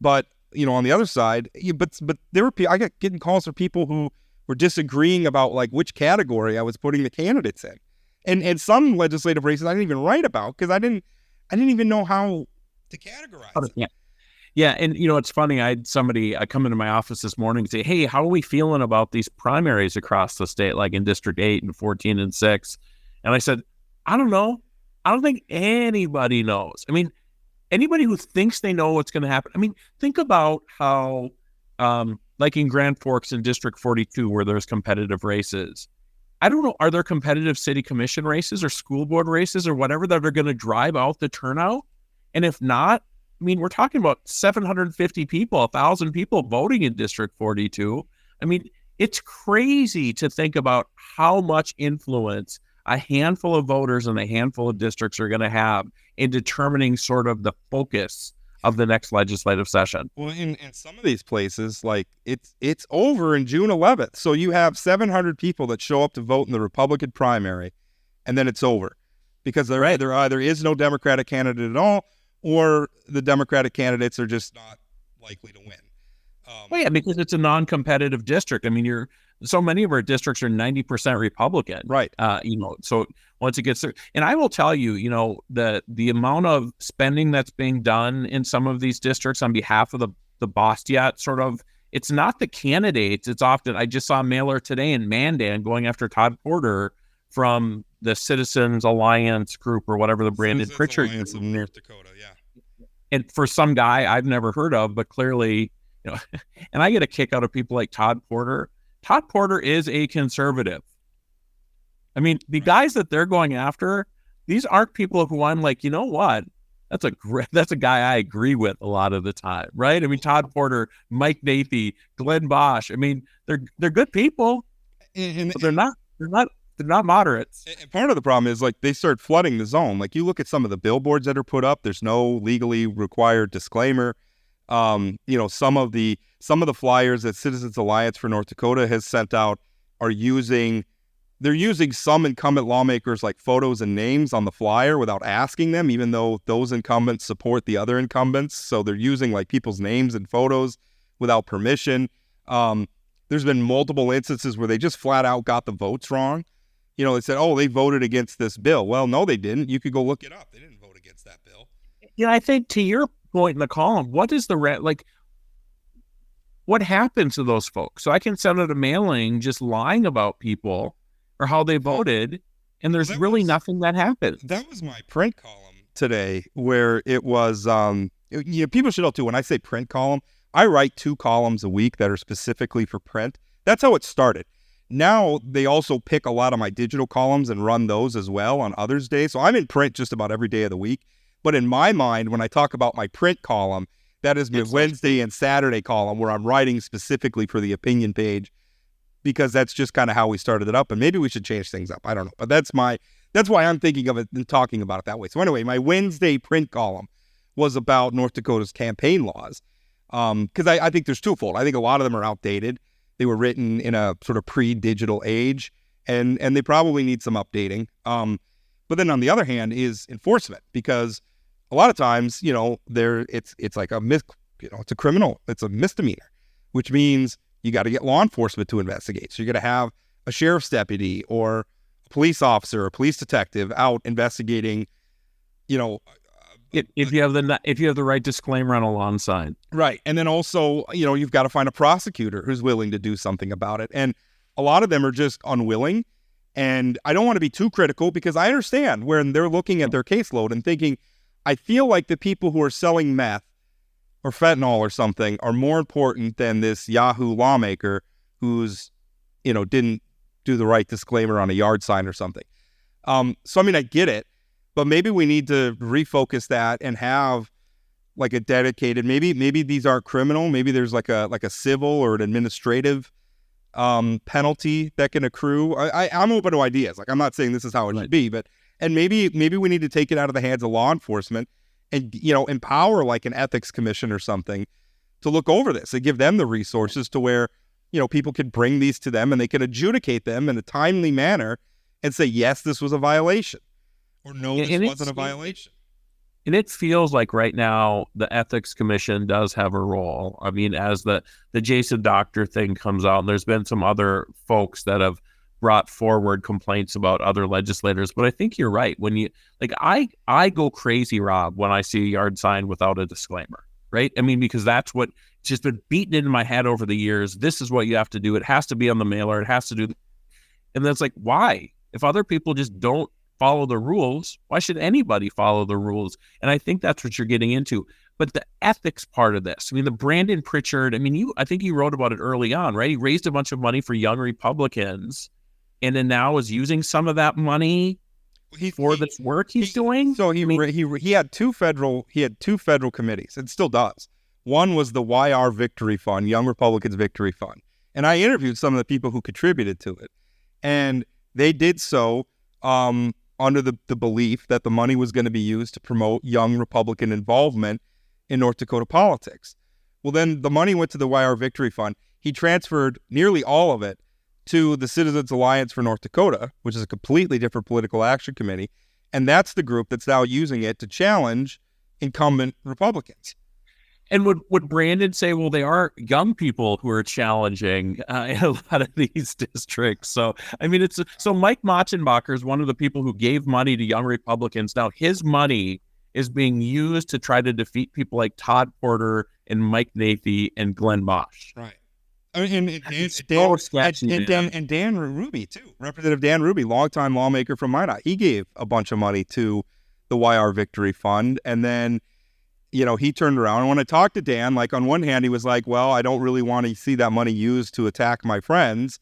But, on the other side, but there were I got getting calls from people who were disagreeing about like which category I was putting the candidates in. And some legislative races I didn't even write about because I didn't even know how to categorize it. Yeah. And, it's funny. I had somebody come into my office this morning and say, hey, how are we feeling about these primaries across the state, like in District 8 and 14 and 6? And I said, I don't know. I don't think anybody knows. I mean, anybody who thinks they know what's going to happen. I mean, think about how, like in Grand Forks in District 42, where there's competitive races. I don't know, are there competitive city commission races or school board races or whatever that are going to drive out the turnout? And if not, I mean, we're talking about 750 people, 1,000 people voting in District 42. I mean, it's crazy to think about how much influence a handful of voters in a handful of districts are going to have in determining sort of the focus of the next legislative session. Well, in some of these places, like it's over in June 11th. So you have 700 people that show up to vote in the Republican primary, and then it's over because there either is no Democratic candidate at all, or the Democratic candidates are just not likely to win. Well, yeah, because it's a non-competitive district. I mean, so many of our districts are 90% Republican. Right. So once it gets there, and I will tell you, the amount of spending that's being done in some of these districts on behalf of the Bastiat sort of, it's not the candidates. It's often, I just saw a mailer today in Mandan going after Todd Porter from the Citizens Alliance group or whatever the Brandon Pritchard Alliance of North Dakota, yeah. And for some guy I've never heard of, but clearly, and I get a kick out of people like Todd Porter. Todd Porter is a conservative. I mean, the guys that they're going after, these aren't people who I'm like, you know what? That's a guy I agree with a lot of the time, right? I mean, Todd Porter, Mike Nathie, Glenn Bosch. I mean, they're good people, but they're not moderates. And part of the problem is like they start flooding the zone. Like you look at some of the billboards that are put up. There's no legally required disclaimer. Some of the flyers that Citizens Alliance for North Dakota has sent out are using some incumbent lawmakers like photos and names on the flyer without asking them, even though those incumbents support the other incumbents. So they're using like people's names and photos without permission. There's been multiple instances where they just flat out got the votes wrong. They said, oh, they voted against this bill. Well, no, they didn't. You could go look it up. They didn't vote against that bill. Yeah, I think to your point in the column, what is what happens to those folks? So I can send out a mailing just lying about people or how they voted, and there's really nothing that happens. That was my print column today, where it was, people should know too, when I say print column, I write 2 columns a week that are specifically for print. That's how it started. Now they also pick a lot of my digital columns and run those as well on others' days. So I'm in print just about every day of the week. But in my mind, when I talk about my print column, that is my Wednesday and Saturday column where I'm writing specifically for the opinion page, because that's just kind of how we started it up. And maybe we should change things up. I don't know. But that's why I'm thinking of it and talking about it that way. So anyway, my Wednesday print column was about North Dakota's campaign laws. Because I think there's twofold. I think a lot of them are outdated. They were written in a sort of pre-digital age, and they probably need some updating. But then on the other hand is enforcement, because a lot of times, it's like it's a criminal, it's a misdemeanor, which means you got to get law enforcement to investigate. So you're going to have a sheriff's deputy or a police officer, a police detective out investigating, if you have the right disclaimer on a lawn sign. Right. And then also, you've got to find a prosecutor who's willing to do something about it. And a lot of them are just unwilling. And I don't want to be too critical, because I understand when they're looking at their caseload and thinking, I feel like the people who are selling meth or fentanyl or something are more important than this Yahoo lawmaker who's, didn't do the right disclaimer on a yard sign or something. So, I get it, but maybe we need to refocus that and have like a dedicated, maybe these aren't criminal. Maybe there's like a civil or an administrative penalty that can accrue. I'm open to ideas. Like, I'm not saying this is how it should be, but and maybe we need to take it out of the hands of law enforcement and empower like an ethics commission or something to look over this and give them the resources to where people can bring these to them and they can adjudicate them in a timely manner and say, yes, this was a violation, or no, this wasn't a violation. And it feels like right now the Ethics Commission does have a role. As the Jason Doctor thing comes out, and there's been some other folks that have brought forward complaints about other legislators. But I think you're right. When you I go crazy, Rob, when I see a yard sign without a disclaimer, right? Because that's what just been beaten into my head over the years. This is what you have to do. It has to be on the mailer. It has to do. And that's like, why? If other people just don't follow the rules, why should anybody follow the rules? And I think that's what you're getting into. But the ethics part of this, the Brandon Pritchard, I think you wrote about it early on, right? He raised a bunch of money for young Republicans, and then now is using some of that money for this work he's doing. So he had two federal committees, and still does. One was the YR Victory Fund, Young Republicans Victory Fund, and I interviewed some of the people who contributed to it, and they did so under the belief that the money was going to be used to promote young Republican involvement in North Dakota politics. Well, then the money went to the YR Victory Fund. He transferred nearly all of it to the Citizens Alliance for North Dakota, which is a completely different political action committee, and that's the group that's now using it to challenge incumbent Republicans. And would Brandon say, well, they are young people who are challenging in a lot of these districts? So, so Mike Mochenbacher is one of the people who gave money to young Republicans. Now, his money is being used to try to defeat people like Todd Porter and Mike Nathy and Glenn Bosch. Right. And Dan Ruby, too. Representative Dan Ruby, longtime lawmaker from Minot. He gave a bunch of money to the YR Victory Fund, and then he turned around. And when I talked to Dan, like, on one hand, he was like, well, I don't really want to see that money used to attack my friends.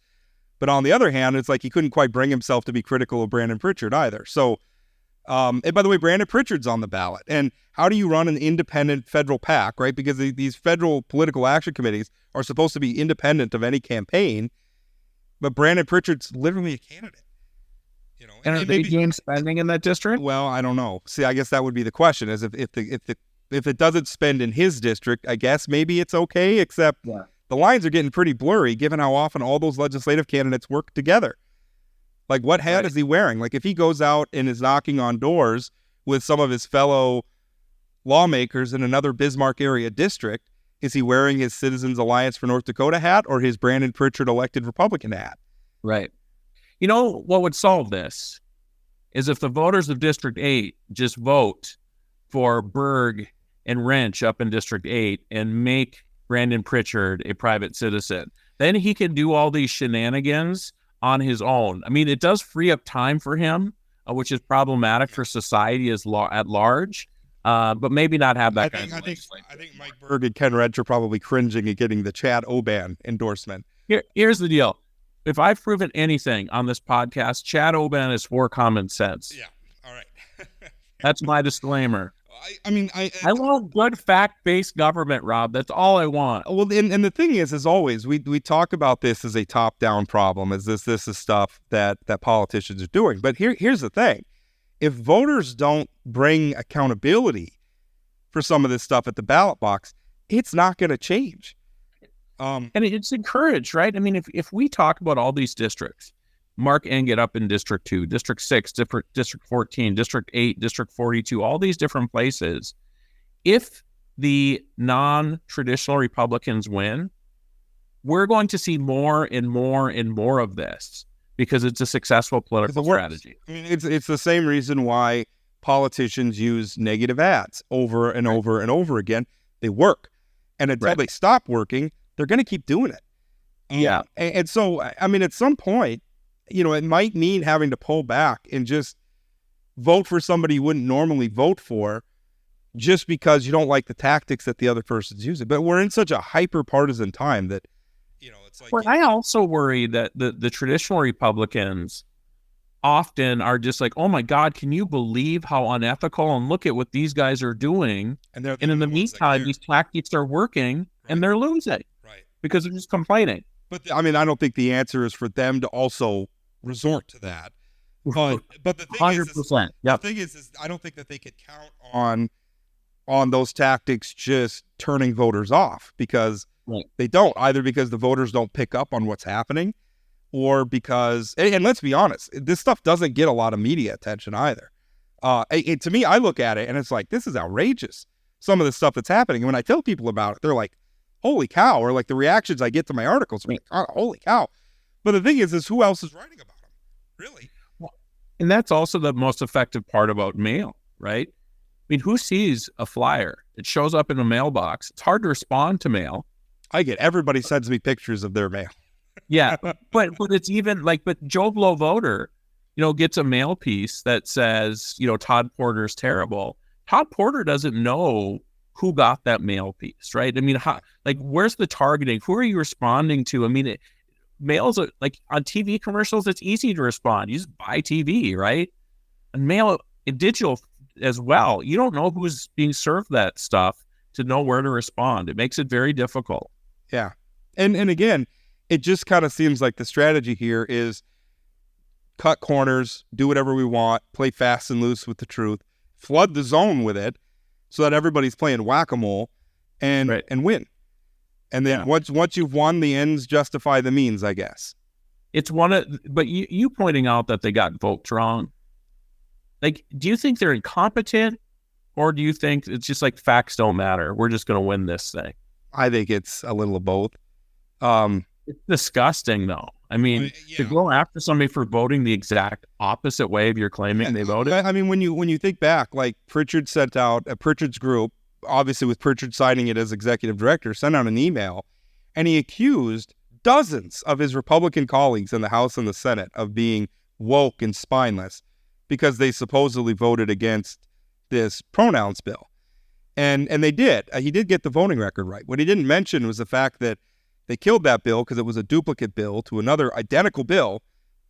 But on the other hand, it's like he couldn't quite bring himself to be critical of Brandon Pritchard either. So, and by the way, Brandon Pritchard's on the ballot. And how do you run an independent federal PAC, right? Because these federal political action committees are supposed to be independent of any campaign. But Brandon Pritchard's literally a candidate. And are they doing spending in that district? Well, I don't know. See, I guess that would be the question: is if it doesn't spend in his district, I guess maybe it's okay, except the lines are getting pretty blurry given how often all those legislative candidates work together. Like, what hat is he wearing? Like, if he goes out and is knocking on doors with some of his fellow lawmakers in another Bismarck area district, is he wearing his Citizens Alliance for North Dakota hat or his Brandon Pritchard elected Republican hat? Right. What would solve this is if the voters of District 8 just vote for Berg and Wrench up in District 8 and make Brandon Pritchard a private citizen. Then he can do all these shenanigans on his own. It does free up time for him, which is problematic for society at large, but maybe not have that I think Mike Berg and Ken Wrench are probably cringing at getting the Chad Oban endorsement. Here's the deal. If I've proven anything on this podcast, Chad Oban is for common sense. Yeah. All right. That's my disclaimer. I want good fact-based government, Rob. That's all I want. Well, and the thing is, as always, we talk about this as a top-down problem, as this is stuff that politicians are doing. But here's the thing. If voters don't bring accountability for some of this stuff at the ballot box, it's not going to change. And it's encouraged, right? I mean, if we talk about all these districts, Mark Engett up in District 2, District 6, District 14, District 8, District 42, all these different places, if the non-traditional Republicans win, we're going to see more and more and more of this because it's a successful political strategy. I mean, it's the same reason why politicians use negative ads over and over and over again. They work. And until they stop working, they're going to keep doing it. Yeah. And so, I mean, at some point, it might mean having to pull back and just vote for somebody you wouldn't normally vote for just because you don't like the tactics that the other person's using. But we're in such a hyper-partisan time that, it's like... Well, I also worry that the traditional Republicans often are just like, oh my God, can you believe how unethical, and look at what these guys are doing. And in the meantime, these tactics are working and they're losing because they're just complaining. But I mean, I don't think the answer is for them to also resort to that. But the thing 100%. The thing is I don't think that they could count on those tactics just turning voters off, because they don't, either because the voters don't pick up on what's happening, or because, and let's be honest, this stuff doesn't get a lot of media attention either. To me, I look at it and it's like, this is outrageous, some of the stuff that's happening. And when I tell people about it, they're like, holy cow, or like the reactions I get to my articles, I'm like, oh, holy cow. But the thing is who else is writing about them? Really? And that's also the most effective part about mail, right? I mean, who sees a flyer? It shows up in a mailbox. It's hard to respond to mail. Everybody sends me pictures of their mail. Yeah, but it's even like, but Joe Blow voter, gets a mail piece that says, Todd Porter's terrible. Todd Porter doesn't know who got that mail piece, right? I mean, where's the targeting? Who are you responding to? I mean, mails are like on TV commercials. It's easy to respond. You just buy TV, right? And mail, digital as well. You don't know who's being served that stuff to know where to respond. It makes it very difficult. Yeah, and again, it just kind of seems like the strategy here is cut corners, do whatever we want, play fast and loose with the truth, flood the zone with it so that everybody's playing whack-a-mole and win. And then once you've won, the ends justify the means, I guess. It's but you pointing out that they got votes wrong. Like, do you think they're incompetent, or do you think it's just like facts don't matter? We're just going to win this thing. I think it's a little of both. It's disgusting, though. I mean, to go after somebody for voting the exact opposite way of you're claiming they voted. I mean, when you think back, like Pritchard sent out Pritchard's group, obviously with Pritchard signing it as executive director, sent out an email, and he accused dozens of his Republican colleagues in the House and the Senate of being woke and spineless because they supposedly voted against this pronouns bill. And they did. He did get the voting record right. What he didn't mention was the fact that they killed that bill because it was a duplicate bill to another identical bill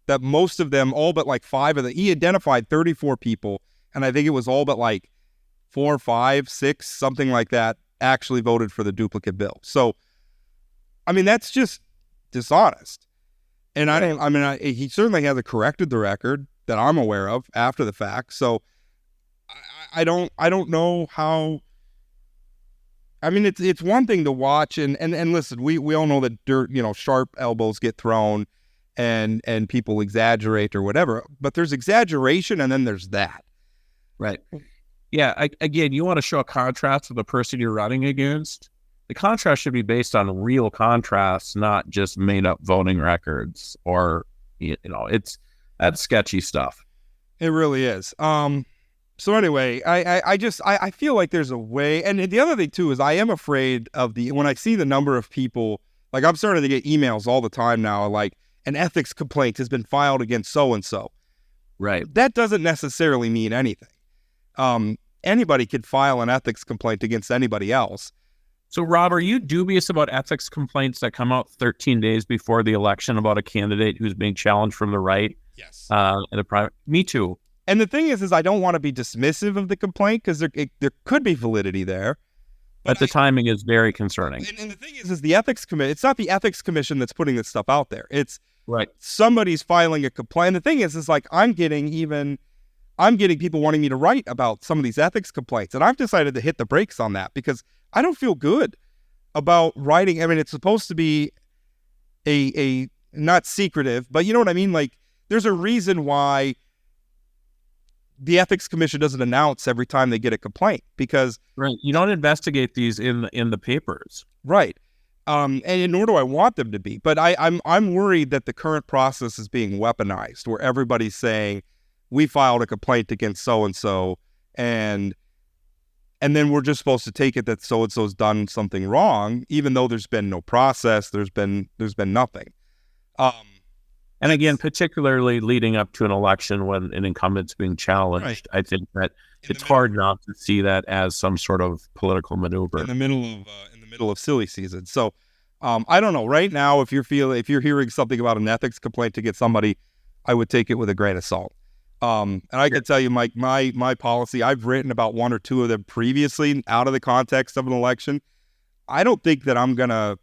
that most of them, all but like he identified 34 people, and I think it was all but like 4, 5, 6, something like that, actually voted for the duplicate bill. So, I mean, that's just dishonest. And he certainly hasn't corrected the record that I'm aware of after the fact. So I don't know how. I mean, it's one thing to watch and listen, we all know that sharp elbows get thrown and people exaggerate or whatever, but there's exaggeration and then there's that. Right. Yeah. Again, you want to show a contrast with the person you're running against. The contrast should be based on real contrasts, not just made up voting records or, that's sketchy stuff. It really is. So anyway, I feel like there's a way, and the other thing too is I am afraid of when I see the number of people, like I'm starting to get emails all the time now, like an ethics complaint has been filed against so-and-so. Right. That doesn't necessarily mean anything. Anybody could file an ethics complaint against anybody else. So, Rob, are you dubious about ethics complaints that come out 13 days before the election about a candidate who's being challenged from the right? Yes. In a private. Me too. And the thing is I don't want to be dismissive of the complaint because there could be validity there. But the timing is very concerning. And the thing is the ethics committee. It's not the ethics commission that's putting this stuff out there. It's right. Somebody's filing a complaint. The thing is like I'm getting people wanting me to write about some of these ethics complaints, and I've decided to hit the brakes on that because I don't feel good about writing. I mean, it's supposed to be a not secretive, but you know what I mean? Like, there's a reason why the ethics commission doesn't announce every time they get a complaint because right. You don't investigate these in the papers. Right. And nor do I want them to be. But I'm worried that the current process is being weaponized where everybody's saying we filed a complaint against so-and-so and then we're just supposed to take it that so-and-so's done something wrong, even though there's been no process, there's been nothing. And again, particularly leading up to an election when an incumbent's being challenged, right. I think that it's hard not to see that as some sort of political maneuver in the middle of silly season. So I don't know. Right now, if you're hearing something about an ethics complaint against somebody, I would take it with a grain of salt. And I can tell you, Mike, my policy, I've written about one or two of them previously out of the context of an election. I don't think that I'm gonna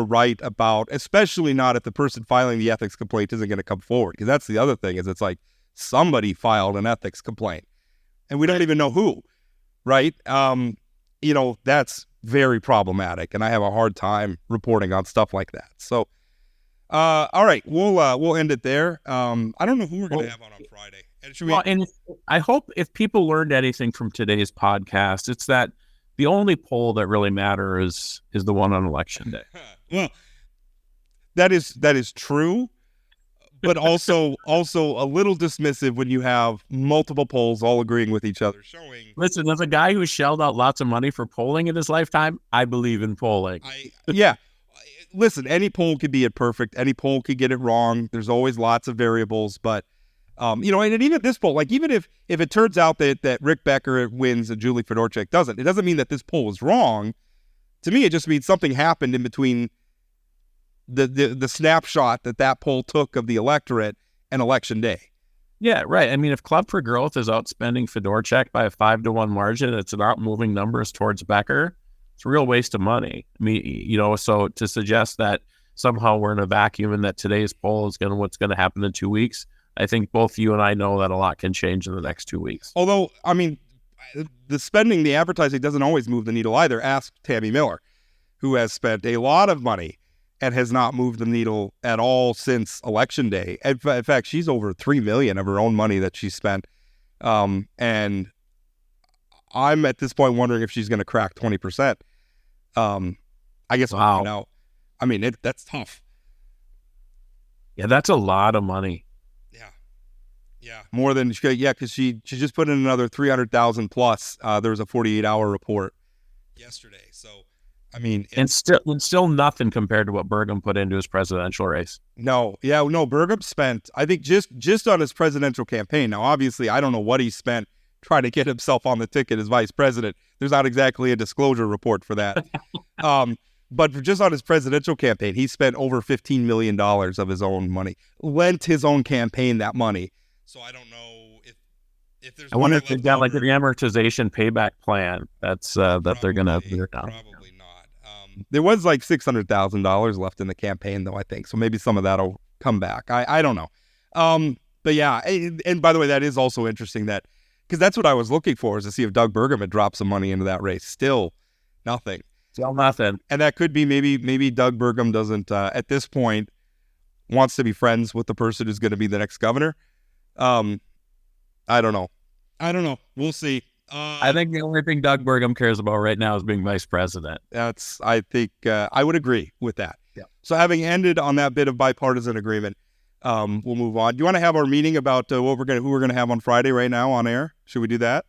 write about, especially not if the person filing the ethics complaint isn't going to come forward. Because that's the other thing is it's like somebody filed an ethics complaint and we don't even know who, right? That's very problematic. And I have a hard time reporting on stuff like that. So, all right, we'll end it there. I don't know who we're going to have on Friday. And I hope if people learned anything from today's podcast, it's that the only poll that really matters is the one on election day. Well, that is true, but also a little dismissive when you have multiple polls all agreeing with each other, showing. Listen, as a guy who shelled out lots of money for polling in his lifetime, I believe in polling. Yeah. Listen, any poll could be imperfect. Any poll could get it wrong. There's always lots of variables, but and even this poll, like even if it turns out that Rick Becker wins and Julie Fedorchak doesn't, it doesn't mean that this poll was wrong. To me, it just means something happened in between the snapshot that poll took of the electorate and election day. Yeah, right. I mean, if Club for Growth is outspending Fedorchak by a 5-1 margin, it's about moving numbers towards Becker. It's a real waste of money. I mean, so to suggest that somehow we're in a vacuum and that today's poll is what's going to happen in 2 weeks, I think both you and I know that a lot can change in the next 2 weeks. Although, I mean, the spending, the advertising doesn't always move the needle either. Ask Tammy Miller, who has spent a lot of money and has not moved the needle at all since election day. In fact, she's over $3 million of her own money that she spent. And I'm at this point wondering if she's going to crack 20%. I guess we'll find out. I mean, that's tough. Yeah, that's a lot of money. Yeah, more than because she just put in another 300,000 plus. There was a 48-hour report yesterday. So, I mean, and still nothing compared to what Burgum put into his presidential race. No, Burgum spent, I think, just on his presidential campaign. Now, obviously, I don't know what he spent trying to get himself on the ticket as vice president. There's not exactly a disclosure report for that. But just on his presidential campaign, he spent over $15 million of his own money, lent his own campaign that money. So I don't know if there's. I wonder if they've got like the amortization payback plan. That's that they're gonna figure it out. Probably not. There was like $600,000 left in the campaign, though, I think. So maybe some of that'll come back. I don't know. But yeah, and by the way, that is also interesting because that's what I was looking for, is to see if Doug Burgum had dropped some money into that race. Still nothing. Still nothing. And that could be maybe Doug Burgum doesn't at this point wants to be friends with the person who's going to be the next governor. I don't know. We'll see. I think the only thing Doug Burgum cares about right now is being vice president. I think I would agree with that. Yeah. So having ended on that bit of bipartisan agreement, we'll move on. Do you want to have our meeting about who we're going to have on Friday right now on air? Should we do that?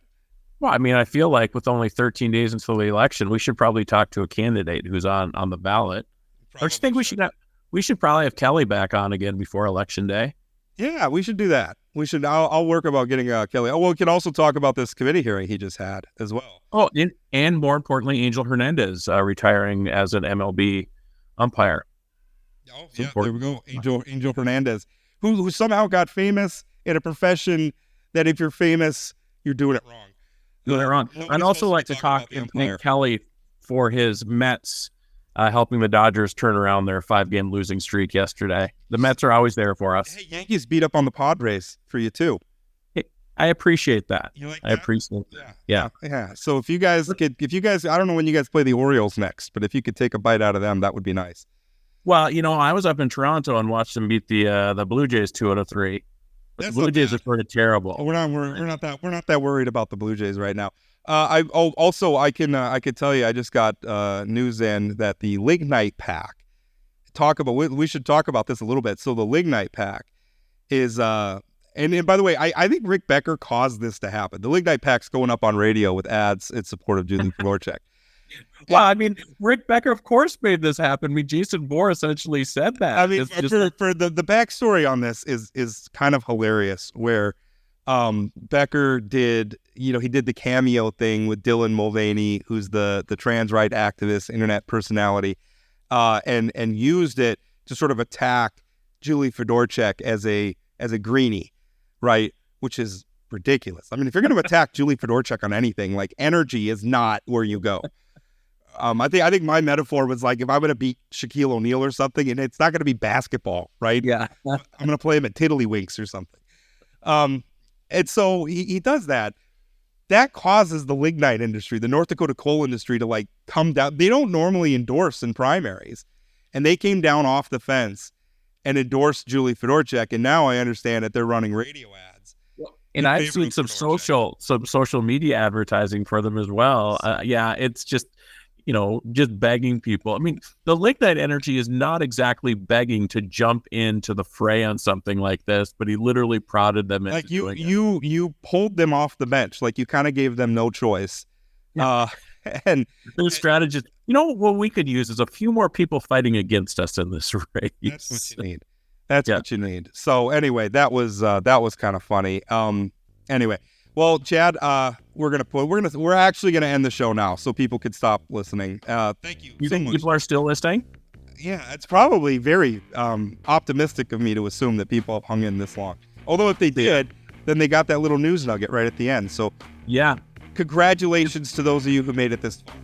Well, I mean, I feel like with only 13 days until the election, we should probably talk to a candidate who's on the ballot. Don't you think we should probably have Kelly back on again before election day? Yeah, we should do that. We should. I'll work about getting Kelly. Oh, well, we can also talk about this committee hearing he just had as well. Oh, and more importantly, Angel Hernandez retiring as an MLB umpire. Oh, yeah, there we go. Angel Hernandez, who somehow got famous in a profession that if you're famous, you're doing it wrong. Doing it wrong. I'd also like to talk and thank Kelly for his Mets helping the Dodgers turn around their 5-game losing streak yesterday. The Mets are always there for us. Hey, Yankees beat up on the Padres for you too. I appreciate that. You like I that? appreciate that. Yeah. So if you guys, I don't know when you guys play the Orioles next, but if you could take a bite out of them, that would be nice. Well, I was up in Toronto and watched them beat the Blue Jays 2-3. But the Blue Jays are sort of terrible. We're not that worried about the Blue Jays right now. I could tell you I just got news in that the Lignite Pack. We should talk about this a little bit. So the Lignite Pack is and by the way, I think Rick Becker caused this to happen. The Lignite Pack's going up on radio with ads in support of Julie Fedorchak. Well, I mean, Rick Becker, of course, made this happen. I mean, Jason Bohr essentially said that. I mean, for the backstory on this is kind of hilarious. Where Becker did, he did the cameo thing with Dylan Mulvaney, who's the trans right activist, internet personality, and used it to sort of attack Julie Fedorchak as a greenie, right? Which is ridiculous. I mean, if you're going to attack Julie Fedorchak on anything, like energy is not where you go. I think my metaphor was like if I'm going to beat Shaquille O'Neal or something, and it's not going to be basketball, right? Yeah. I'm going to play him at Tiddlywinks or something. And so he does that. That causes the lignite industry, the North Dakota coal industry, to like come down. They don't normally endorse in primaries, and they came down off the fence and endorsed Julie Fedorchak. And now I understand that they're running radio ads. And I've seen some social media advertising for them as well. It's just, just begging people. I mean, the lignite energy is not exactly begging to jump into the fray on something like this, but he literally prodded them into doing it. You pulled them off the bench, like you kind of gave them no choice. Yeah. And the strategist, what we could use is a few more people fighting against us in this race. That's what you need. That's what you need. So anyway, that was kind of funny. Anyway, well, Chad, we're actually gonna end the show now, so people could stop listening. Thank you. You think people are still listening? Yeah, it's probably very optimistic of me to assume that people have hung in this long. Although if they did, then they got that little news nugget right at the end. So yeah, congratulations to those of you who made it this far.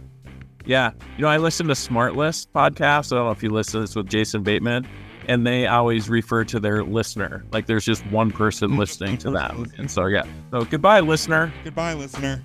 Yeah, I listen to Smart List podcast. I don't know if you listen to this with Jason Bateman. And they always refer to their listener. Like there's just one person listening to them. And so, yeah. So goodbye, listener. Goodbye, listener.